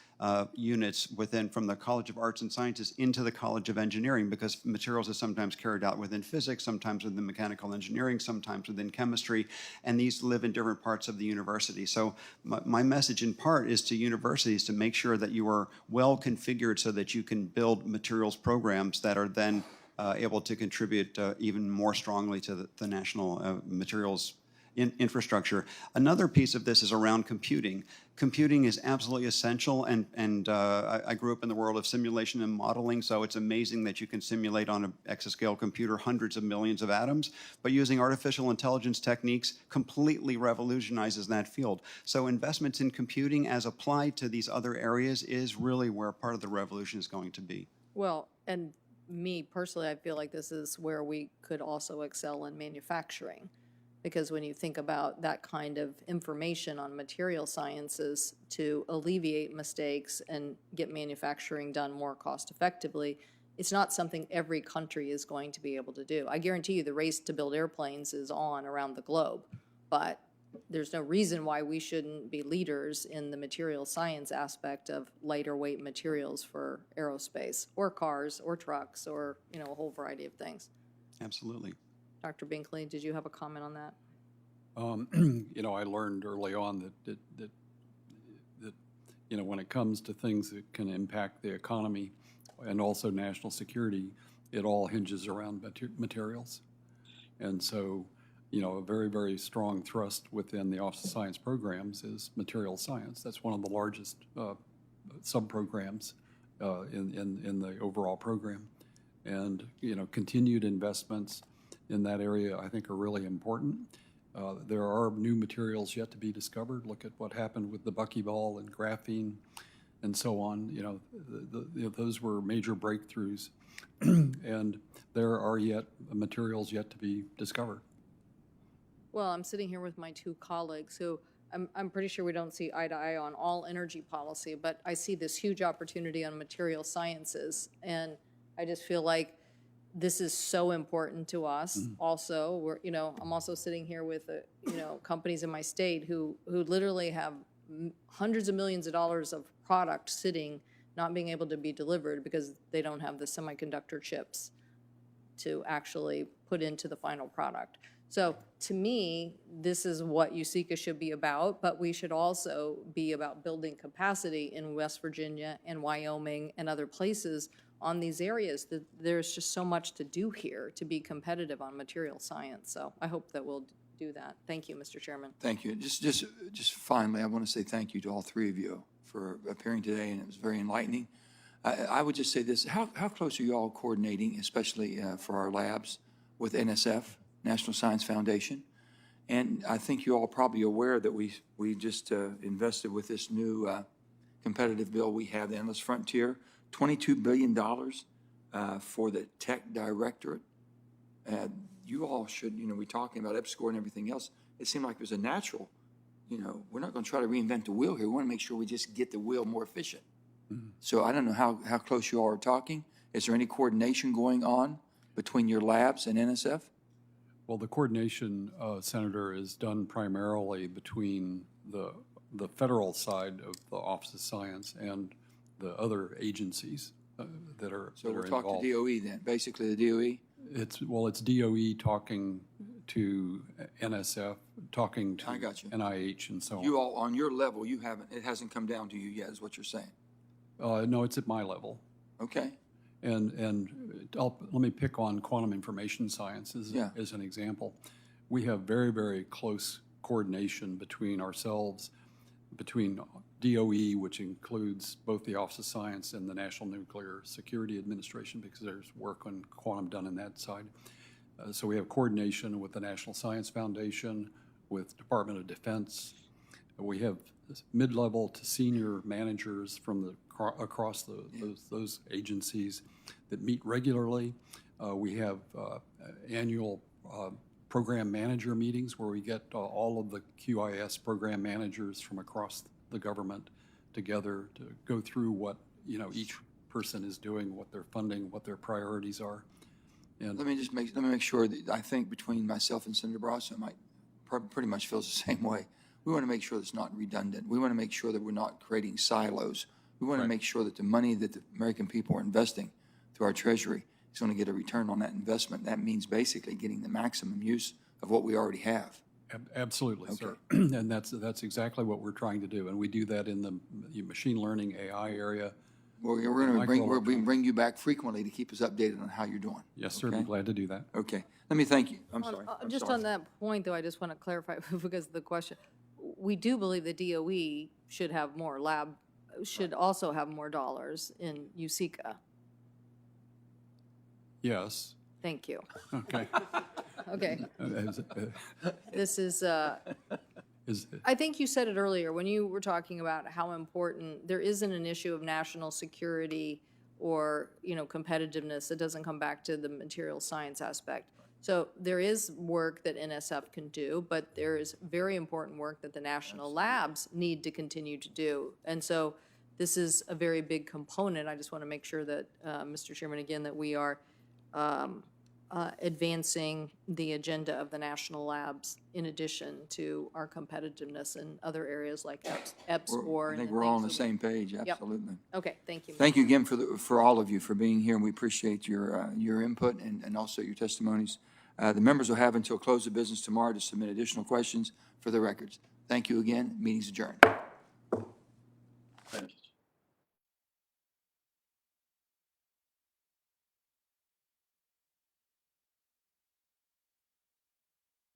units from the College of Arts and Sciences into the College of Engineering, because materials is sometimes carried out within physics, sometimes within mechanical engineering, sometimes within chemistry, and these live in different parts of the university. So my message in part is to universities to make sure that you are well configured so that you can build materials programs that are then able to contribute even more strongly to the national materials infrastructure. Another piece of this is around computing. Computing is absolutely essential, and I grew up in the world of simulation and modeling, so it's amazing that you can simulate on an exascale computer hundreds of millions of atoms, but using artificial intelligence techniques completely revolutionizes that field. So investments in computing as applied to these other areas is really where part of the revolution is going to be. Well, and me personally, I feel like this is where we could also excel in manufacturing. Because when you think about that kind of information on material sciences to alleviate mistakes and get manufacturing done more cost effectively, it's not something every country is going to be able to do. I guarantee you the race to build airplanes is on around the globe, but there's no reason why we shouldn't be leaders in the material science aspect of lighter weight materials for aerospace or cars or trucks or, you know, a whole variety of things. Absolutely. Dr. Binkley, did you have a comment on that? You know, I learned early on that you know, when it comes to things that can impact the economy and also national security, it all hinges around materials. And so, you know, a very, very strong thrust within the Office of Science programs is material science. That's one of the largest sub-programs in the overall program. And, you know, continued investments in that area, I think, are really important. There are new materials yet to be discovered. Look at what happened with the buckyball and graphene and so on. You know, those were major breakthroughs. And there are yet materials yet to be discovered. Well, I'm sitting here with my two colleagues who I'm pretty sure we don't see eye to eye on all energy policy, but I see this huge opportunity on material sciences. And I just feel like this is so important to us. Also, we're, you know, I'm also sitting here with, you know, companies in my state who literally have hundreds of millions of dollars of product sitting, not being able to be delivered because they don't have the semiconductor chips to actually put into the final product. So to me, this is what USICA should be about, but we should also be about building capacity in West Virginia and Wyoming and other places on these areas. That there's just so much to do here to be competitive on material science. So I hope that we'll do that. Thank you, Mr. Chairman. Thank you. Just finally, I want to say thank you to all three of you for appearing today, and it was very enlightening. I would just say this, how close are you all coordinating, especially for our labs, with NSF, National Science Foundation? And I think you're all probably aware that we just invested with this new competitive bill we have, the Endless Frontier, $22 billion for the Tech Directorate. You all should, you know, we're talking about EPSCoR and everything else. It seemed like it was a natural, you know, we're not going to try to reinvent the wheel here. We want to make sure we just get the wheel more efficient. So I don't know how close you all are talking. Is there any coordination going on between your labs and NSF? Well, the coordination, Senator, is done primarily between the federal side of the Office of Science and the other agencies that are So we'll involved. talk to DOE then, basically the DOE? It's DOE talking to NSF, talking to I got you. NIH and so on. You all, on your level, you haven't, it hasn't come down to you yet, is what you're saying. No, it's at my level. Okay, And let me pick on quantum information sciences Yeah. as an example. We have very, very close coordination between ourselves, between DOE, which includes both the Office of Science and the National Nuclear Security Administration, because there's work on quantum done on that side. So we have coordination with the National Science Foundation, with Department of Defense. We have mid-level to senior managers from the across those agencies that meet regularly. We have annual program manager meetings where we get all of the QIS program managers from across the government together to go through what, you know, each person is doing, what they're funding, what their priorities are. And let me make sure that, I think between myself and Senator Barrasso might pretty much feels the same way. We want to make sure that it's not redundant. We want to make sure that we're not creating silos. We want to make sure that the money that the American people are investing through our Treasury is going to get a return on that investment. That means basically getting the maximum use of what we already have. Absolutely, sir. And that's exactly what we're trying to do. And we do that in the machine learning AI area. We're going to bring you back frequently to keep us updated on how you're doing. Yes, sir. Be Okay? glad to do that. Okay. Let me thank you. I'm sorry. I'm Just sorry. on that point, though, I just want to clarify because of the question. We do believe the DOE should have more should also have more dollars in USICA. Yes. Thank you. Okay. Okay. This is, Is, I think you said it earlier when you were talking about how important, there isn't an issue of national security or, you know, competitiveness. It doesn't come back to the material science aspect. So there is work that NSF can do, but there is very important work that the national labs need to continue to do. And so this is a very big component. I just want to make sure that, Mr. Chairman, again, that we are advancing the agenda of the national labs in addition to our competitiveness in other areas like EPSCoR. I think we're all on the same page, absolutely. Okay, thank you. Thank you again for all of you for being here, and we appreciate your input and also your testimonies. The members will have until close of business tomorrow to submit additional questions for the records. Thank you again. Meeting's adjourned. Thank you.